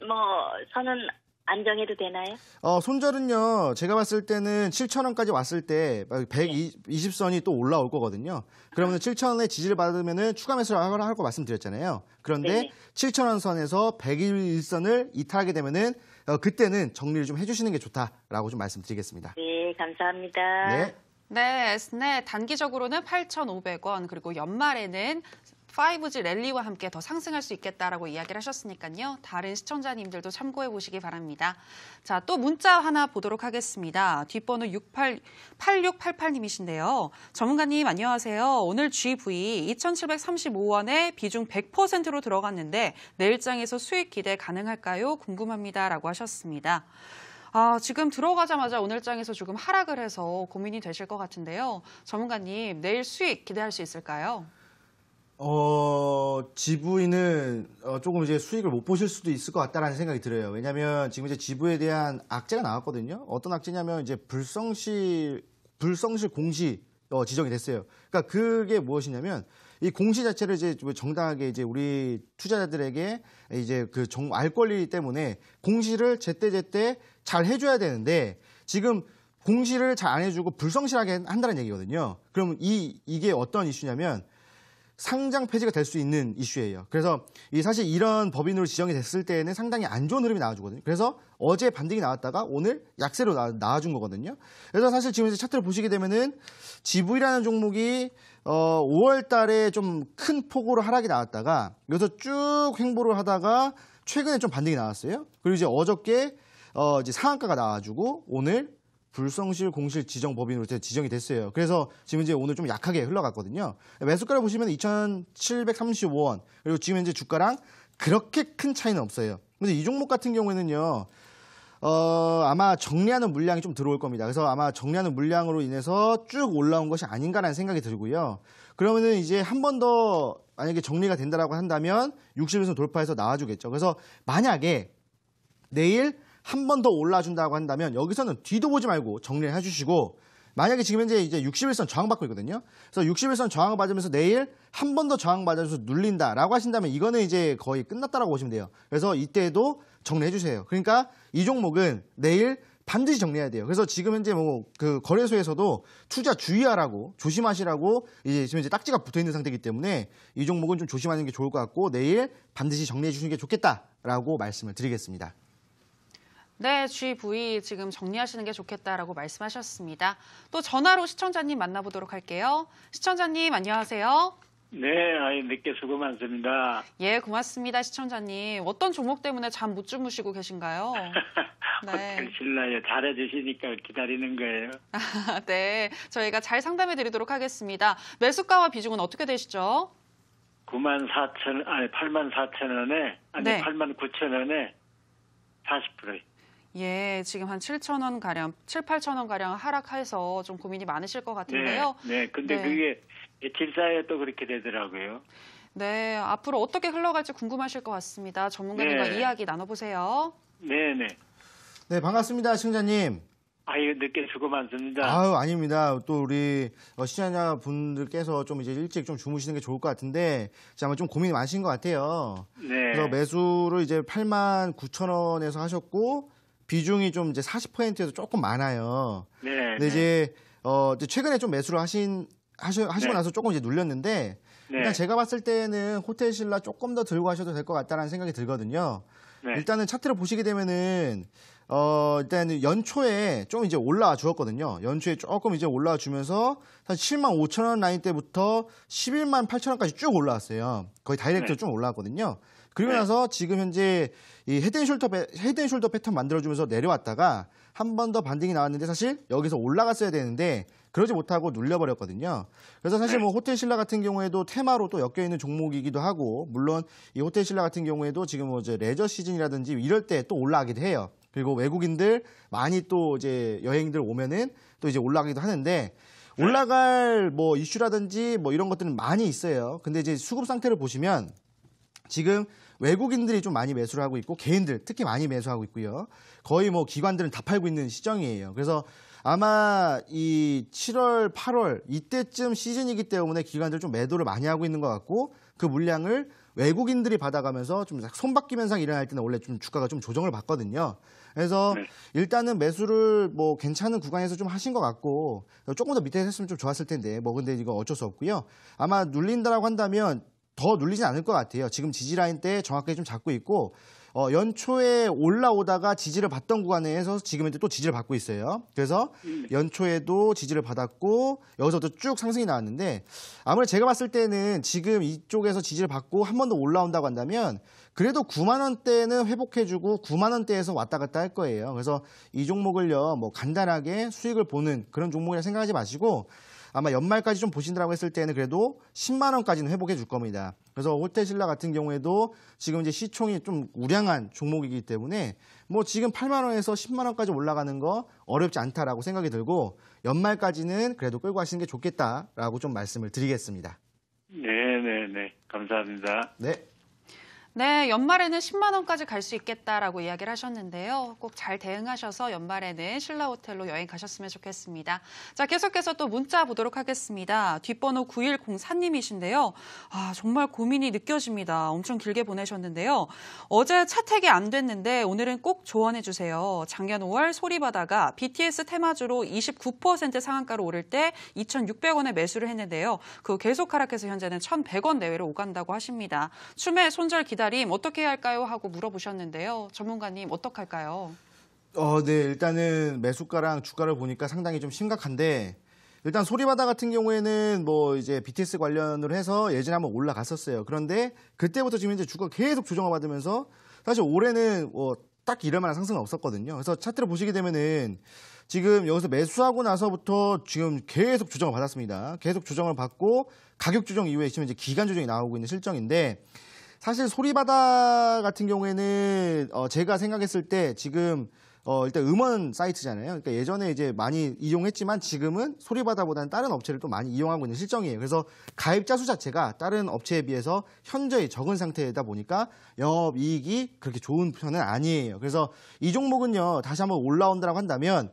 선은 안 정해도 되나요? 손절은요, 제가 봤을 때는 7,000원까지 왔을 때 120선이 또 올라올 거거든요. 그러면 7,000원의 지지를 받으면은 추가 매수를 하라고 말씀드렸잖아요. 그런데 네네. 7,000원 선에서 101선을 이탈하게 되면은 그때는 정리를 좀 해주시는 게 좋다라고 좀 말씀드리겠습니다. 네, 감사합니다. 네. 네, Snet 단기적으로는 8,500원, 그리고 연말에는 5G 랠리와 함께 더 상승할 수 있겠다라고 이야기를 하셨으니까요. 다른 시청자님들도 참고해 보시기 바랍니다. 자, 또 문자 하나 보도록 하겠습니다. 뒷번호 8688님이신데요. 전문가님 안녕하세요. 오늘 GV 2,735원에 비중 100%로 들어갔는데 내일장에서 수익 기대 가능할까요? 궁금합니다. 라고 하셨습니다. 지금 들어가자마자 오늘장에서 조금 하락을 해서 고민이 되실 것 같은데요. 전문가님, 내일 수익 기대할 수 있을까요? GV는 조금 이제 수익을 못 보실 수도 있을 것 같다라는 생각이 들어요. 왜냐하면 지금 이제 GV에 대한 악재가 나왔거든요. 어떤 악재냐면 이제 불성실 공시 지정이 됐어요. 그러니까 그게 무엇이냐면 이 공시 자체를 이제 정당하게 이제 우리 투자자들에게 이제 알 권리 때문에 공시를 제때 잘 해줘야 되는데 지금 공시를 잘 안 해주고 불성실하게 한다는 얘기거든요. 그럼 이게 어떤 이슈냐면 상장 폐지가 될 수 있는 이슈예요. 그래서 사실 이런 법인으로 지정이 됐을 때에는 상당히 안 좋은 흐름이 나와주거든요. 그래서 어제 반등이 나왔다가 오늘 약세로 나와준 거거든요. 그래서 사실 지금 이제 차트를 보시게 되면은 GV라는 종목이 5월 달에 좀 큰 폭으로 하락이 나왔다가 여기서 쭉 횡보를 하다가 최근에 좀 반등이 나왔어요. 그리고 이제 어저께 이제 상한가가 나와주고 오늘 불성실 공실 지정 법인으로 지정이 됐어요. 그래서 지금 이제 오늘 좀 약하게 흘러갔거든요. 매수가를 보시면 2,735원. 그리고 지금 현재 주가랑 그렇게 큰 차이는 없어요. 근데 이 종목 같은 경우에는요, 아마 정리하는 물량이 좀 들어올 겁니다. 그래서 아마 정리하는 물량으로 인해서 쭉 올라온 것이 아닌가라는 생각이 들고요. 그러면은 이제 한 번 더 만약에 정리가 된다라고 한다면 60일선 돌파해서 나와주겠죠. 그래서 만약에 내일 한 번 더 올라준다고 한다면 여기서는 뒤도 보지 말고 정리를 해주시고 만약에 지금 현재 이제 60일선 저항받고 있거든요. 그래서 60일선 저항을 받으면서 내일 한 번 더 저항받아서 눌린다라고 하신다면 이거는 이제 거의 끝났다라고 보시면 돼요. 그래서 이때도 정리해 주세요. 그러니까 이 종목은 내일 반드시 정리해야 돼요. 그래서 지금 현재 거래소에서도 투자 주의하라고 조심하시라고 지금 이제 딱지가 붙어 있는 상태이기 때문에 이 종목은 좀 조심하는 게 좋을 것 같고 내일 반드시 정리해 주시는 게 좋겠다라고 말씀을 드리겠습니다. 네, GV 지금 정리하시는 게 좋겠다라고 말씀하셨습니다. 또 전화로 시청자님 만나보도록 할게요. 시청자님 안녕하세요. 네, 늦게 수고 많습니다. 예, 고맙습니다. 시청자님. 어떤 종목 때문에 잠 못 주무시고 계신가요? 네. 호텔 신라에 잘해주시니까 기다리는 거예요. 네, 저희가 잘 상담해 드리도록 하겠습니다. 매수가와 비중은 어떻게 되시죠? 84,000원에, 네. 89,000원에 40%. 예, 지금 한 7,000원 가량, 7, 8,000원 가량 하락해서 좀 고민이 많으실 것 같은데요. 네, 근데 네. 그게 며칠 사이에 또 그렇게 되더라고요. 네, 앞으로 어떻게 흘러갈지 궁금하실 것 같습니다. 전문가님과 네. 이야기 나눠보세요. 네네. 네, 반갑습니다, 시청자님. 늦게 수고 많습니다. 아유, 아닙니다. 또 우리 시청자분들께서 좀 이제 일찍 좀 주무시는 게 좋을 것 같은데, 아마 좀 고민이 많으신 것 같아요. 네. 그래서 매수를 이제 89,000원에서 하셨고, 비중이 좀 이제 40%에서 조금 많아요. 네. 근데 이제 최근에 좀 매수를 하시고 네. 나서 조금 이제 눌렸는데, 네. 일단 제가 봤을 때는 호텔 신라 조금 더 들고 가셔도 될 것 같다는 생각이 들거든요. 네. 일단은 차트를 보시게 되면은 일단 연초에 좀 이제 올라와 주었거든요. 연초에 조금 이제 올라와 주면서 사실 75,000원 라인 때부터 118,000원까지 쭉 올라왔어요. 거의 다이렉트로 네. 좀 올라왔거든요. 그리고 네. 나서 지금 현재 이 헤드앤숄더 패턴 만들어주면서 내려왔다가 한 번 더 반등이 나왔는데 사실 여기서 올라갔어야 되는데 그러지 못하고 눌려버렸거든요. 그래서 사실 네. 뭐 호텔 신라 같은 경우에도 테마로 또 엮여 있는 종목이기도 하고, 물론 이 호텔 신라 같은 경우에도 지금 뭐 이제 레저 시즌이라든지 이럴 때 또 올라가기도 해요. 그리고 외국인들 많이 또 이제 여행들 오면은 또 이제 올라가기도 하는데, 올라갈 뭐 이슈라든지 뭐 이런 것들은 많이 있어요. 근데 이제 수급 상태를 보시면 지금 외국인들이 좀 많이 매수를 하고 있고, 개인들 특히 많이 매수하고 있고요. 거의 뭐 기관들은 다 팔고 있는 시정이에요. 그래서 아마 이 7월, 8월 이때쯤 시즌이기 때문에 기관들 좀 매도를 많이 하고 있는 것 같고, 그 물량을 외국인들이 받아가면서 좀 손바뀜 현상이 일어날 때는 원래 좀 주가가 좀 조정을 받거든요. 그래서 네. 일단은 매수를 뭐 괜찮은 구간에서 좀 하신 것 같고, 조금 더 밑에 했으면 좀 좋았을 텐데 뭐 근데 이거 어쩔 수 없고요. 아마 눌린다라고 한다면 더 눌리진 않을 것 같아요. 지금 지지라인 때 정확하게 좀 잡고 있고, 연초에 올라오다가 지지를 받던 구간에서 지금 이제 또 지지를 받고 있어요. 그래서 연초에도 지지를 받았고 여기서도 쭉 상승이 나왔는데, 아무래도 제가 봤을 때는 지금 이쪽에서 지지를 받고 한 번 더 올라온다고 한다면 그래도 9만 원대는 회복해주고 9만 원대에서 왔다 갔다 할 거예요. 그래서 이 종목을요, 뭐 간단하게 수익을 보는 그런 종목이라 생각하지 마시고, 아마 연말까지 좀 보신다고 했을 때는 그래도 10만 원까지는 회복해 줄 겁니다. 그래서 호텔 신라 같은 경우에도 지금 이제 시총이 좀 우량한 종목이기 때문에 뭐 지금 8만 원에서 10만 원까지 올라가는 거 어렵지 않다라고 생각이 들고, 연말까지는 그래도 끌고 가시는 게 좋겠다라고 좀 말씀을 드리겠습니다. 네. 감사합니다. 네. 네, 연말에는 10만 원까지 갈 수 있겠다라고 이야기를 하셨는데요. 꼭 잘 대응하셔서 연말에는 신라호텔로 여행 가셨으면 좋겠습니다. 자, 계속해서 또 문자 보도록 하겠습니다. 뒷번호 9104님이신데요. 정말 고민이 느껴집니다. 엄청 길게 보내셨는데요. 어제 차택이 안 됐는데 오늘은 꼭 조언해 주세요. 작년 5월 소리바다가 BTS 테마주로 29% 상한가로 오를 때 2,600원에 매수를 했는데요. 그 계속 하락해서 현재는 1,100원 내외로 오간다고 하십니다. 추매 손절 기다림 어떻게 해야 할까요? 하고 물어보셨는데요. 전문가님 어떡할까요? 네, 일단은 매수가랑 주가를 보니까 상당히 좀 심각한데, 일단 소리바다 같은 경우에는 뭐 이제 BTS 관련으로 해서 예전에 한번 올라갔었어요. 그런데 그때부터 지금 이제 주가가 계속 조정을 받으면서 사실 올해는 딱 이럴 만한 상승은 없었거든요. 그래서 차트를 보시게 되면은 지금 여기서 매수하고 나서부터 지금 계속 조정을 받았습니다. 계속 조정을 받고 가격 조정 이후에 지금 이제 기간 조정이 나오고 있는 실정인데, 사실 소리바다 같은 경우에는 제가 생각했을 때 지금 일단 음원 사이트잖아요. 그러니까 예전에 이제 많이 이용했지만 지금은 소리바다보다는 다른 업체를 또 많이 이용하고 있는 실정이에요. 그래서 가입자 수 자체가 다른 업체에 비해서 현저히 적은 상태이다 보니까 영업이익이 그렇게 좋은 편은 아니에요. 그래서 이 종목은요, 다시 한번 올라온다라고 한다면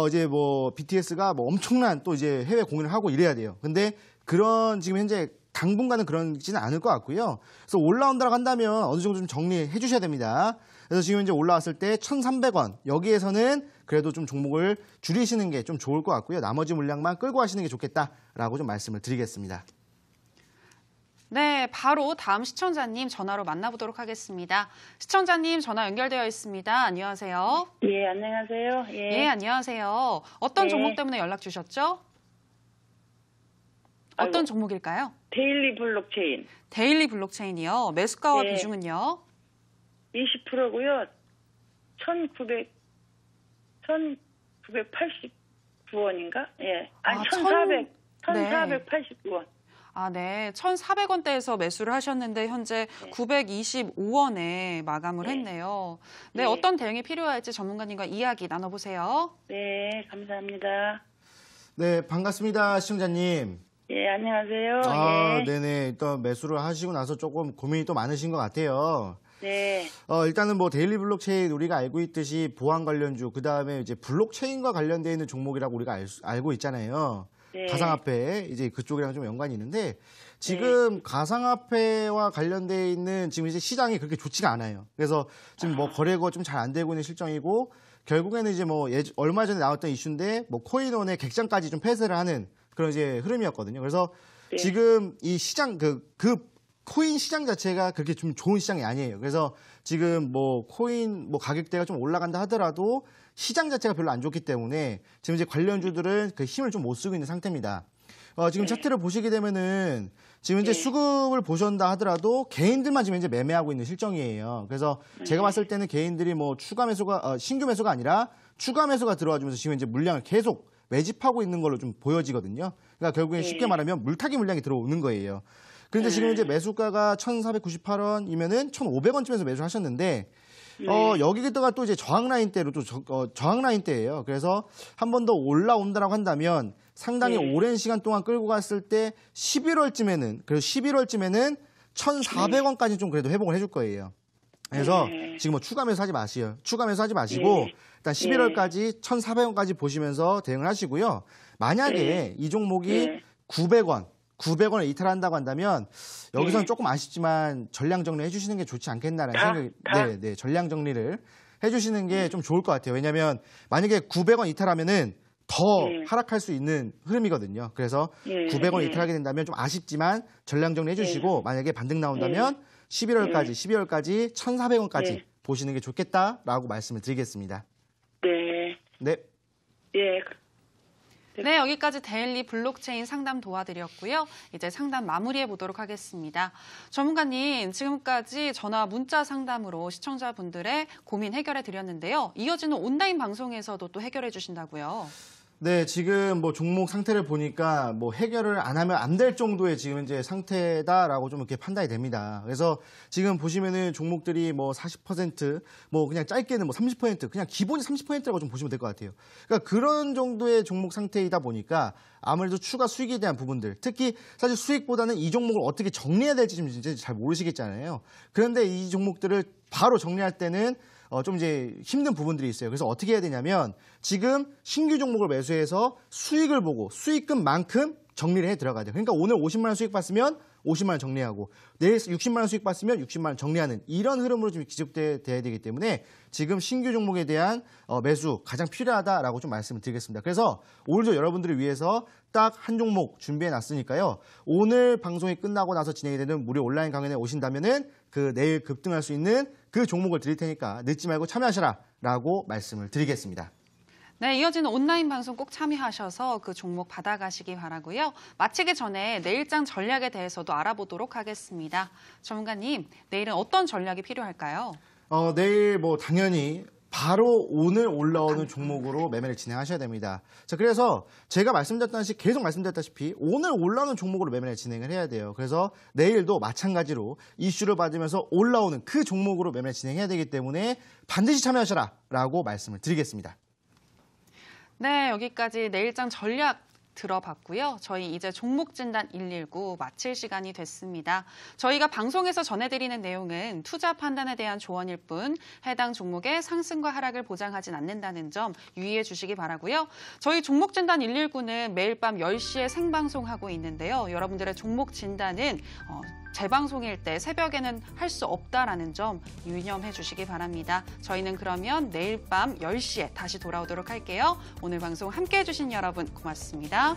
이제 뭐 BTS가 뭐 엄청난 또 이제 해외 공연을 하고 이래야 돼요. 근데 그런 지금 현재 당분간은 그런지는 않을 것 같고요. 그래서 올라온다고 한다면 어느 정도 좀 정리해 주셔야 됩니다. 그래서 지금 이제 올라왔을 때 1,300원, 여기에서는 그래도 좀 종목을 줄이시는 게 좀 좋을 것 같고요. 나머지 물량만 끌고 가시는 게 좋겠다라고 좀 말씀을 드리겠습니다. 네, 바로 다음 시청자님 전화로 만나보도록 하겠습니다. 시청자님 전화 연결되어 있습니다. 안녕하세요. 예, 안녕하세요. 예, 안녕하세요. 어떤 네. 종목 때문에 연락 주셨죠? 어떤 아이고. 종목일까요? 데일리 블록체인 데일리 블록체인이요. 매수가와 네. 비중은요? 20%고요. 1989원인가? 예. 아니, 아, 1489원. 아, 네. 1,400원대에서 매수를 하셨는데 현재 925원에 마감을 네. 했네요. 네, 네. 어떤 대응이 필요할지 전문가님과 이야기 나눠보세요. 네, 감사합니다. 네, 반갑습니다, 시청자님. 예, 안녕하세요. 아, 예. 네네. 일단 매수를 하시고 나서 조금 고민이 또 많으신 것 같아요. 네. 일단은 뭐 데일리 블록체인 우리가 알고 있듯이 보안 관련주, 그 다음에 이제 블록체인과 관련되어 있는 종목이라고 우리가 알고 있잖아요. 네. 가상화폐, 이제 그쪽이랑 좀 연관이 있는데 지금 가상화폐와 관련되어 있는 지금 이제 시장이 그렇게 좋지가 않아요. 그래서 지금 뭐 거래가 좀 잘 안 되고 있는 실정이고 결국에는 이제 뭐 얼마 전에 나왔던 이슈인데 뭐 코인원의 객장까지 좀 폐쇄를 하는 그런 이제 흐름이었거든요. 그래서 네. 지금 이 시장 그 코인 시장 자체가 그렇게 좀 좋은 시장이 아니에요. 그래서 지금 뭐 코인 뭐 가격대가 좀 올라간다 하더라도 시장 자체가 별로 안 좋기 때문에 지금 이제 관련주들은 그 힘을 좀 못 쓰고 있는 상태입니다. 지금 차트를 보시게 되면은 지금 이제 수급을 보셨다 하더라도 개인들만 지금 이제 매매하고 있는 실정이에요. 그래서 제가 봤을 때는 개인들이 뭐 추가 매수가 신규 매수가 아니라 추가 매수가 들어와주면서 지금 이제 물량을 계속 매집하고 있는 걸로 좀 보여지거든요. 그러니까 결국엔 쉽게 말하면 물타기 물량이 들어오는 거예요. 그런데 지금 이제 매수가가 1,498원이면은 1,500원쯤에서 매수하셨는데 여기다가 또 이제 저항 라인대로 또 저항 라인대예요. 그래서 한 번 더 올라온다라고 한다면 상당히 오랜 시간 동안 끌고 갔을 때 11월쯤에는 1,400원까지 좀 그래도 회복을 해줄 거예요. 그래서 지금 뭐 추가 매수 하지 마시고 일단 11월까지 1,400원까지 보시면서 대응을 하시고요. 만약에 이 종목이 900원을 이탈한다고 한다면 여기서는 조금 아쉽지만 전량 정리 해주시는 게 좋지 않겠나라는 생각이 네, 전량 정리를 해주시는 게 좀 좋을 것 같아요. 왜냐하면 만약에 900원 이탈하면은 더 하락할 수 있는 흐름이거든요. 그래서 900원 이탈하게 된다면 좀 아쉽지만 전량 정리 해주시고 만약에 반등 나온다면 12월까지 1,400원까지 보시는 게 좋겠다라고 말씀을 드리겠습니다. 네. 네. 예. 네, 여기까지 데일리 블록체인 상담 도와드렸고요. 이제 상담 마무리해 보도록 하겠습니다. 전문가님, 지금까지 전화 문자 상담으로 시청자분들의 고민 해결해 드렸는데요. 이어지는 온라인 방송에서도 또 해결해 주신다고요. 네, 지금 뭐 종목 상태를 보니까 뭐 해결을 안 하면 안 될 정도의 지금 이제 상태다라고 좀 이렇게 판단이 됩니다. 그래서 지금 보시면은 종목들이 뭐 40%, 뭐 그냥 짧게는 뭐 30%, 그냥 기본이 30%라고 좀 보시면 될 것 같아요. 그러니까 그런 정도의 종목 상태이다 보니까 아무래도 추가 수익에 대한 부분들, 특히 사실 수익보다는 이 종목을 어떻게 정리해야 될지 좀 이제 잘 모르시겠잖아요. 그런데 이 종목들을 바로 정리할 때는 좀 이제 힘든 부분들이 있어요. 그래서 어떻게 해야 되냐면 지금 신규 종목을 매수해서 수익을 보고 수익금만큼 정리를 해 들어가야 돼요. 그러니까 오늘 50만 원 수익 봤으면 50만 원 정리하고 내일 60만 원 수익 봤으면 60만 원 정리하는 이런 흐름으로 좀 지속돼야 되기 때문에 지금 신규 종목에 대한 매수 가장 필요하다라고 좀 말씀을 드리겠습니다. 그래서 오늘도 여러분들을 위해서 딱 한 종목 준비해 놨으니까요. 오늘 방송이 끝나고 나서 진행이 되는 무료 온라인 강연에 오신다면은 그 내일 급등할 수 있는 그 종목을 드릴 테니까 늦지 말고 참여하시라라고 말씀을 드리겠습니다. 네, 이어지는 온라인 방송 꼭 참여하셔서 그 종목 받아가시기 바라고요. 마치기 전에 내일장 전략에 대해서도 알아보도록 하겠습니다. 전문가님, 내일은 어떤 전략이 필요할까요? 내일 뭐 당연히 바로 오늘 올라오는 종목으로 매매를 진행하셔야 됩니다. 자, 그래서 제가 계속 말씀드렸다시피 오늘 올라오는 종목으로 매매를 진행을 해야 돼요. 그래서 내일도 마찬가지로 이슈를 받으면서 올라오는 그 종목으로 매매를 진행해야 되기 때문에 반드시 참여하셔라라고 말씀을 드리겠습니다. 네, 여기까지 내일장 전략 들어봤고요. 저희 이제 종목 진단 119 마칠 시간이 됐습니다. 저희가 방송에서 전해드리는 내용은 투자 판단에 대한 조언일 뿐 해당 종목의 상승과 하락을 보장하진 않는다는 점 유의해 주시기 바라고요. 저희 종목 진단 119는 매일 밤 10시에 생방송하고 있는데요. 여러분들의 종목 진단은 재방송일 때 새벽에는 할 수 없다라는 점 유념해 주시기 바랍니다. 저희는 그러면 내일 밤 10시에 다시 돌아오도록 할게요. 오늘 방송 함께해 주신 여러분 고맙습니다.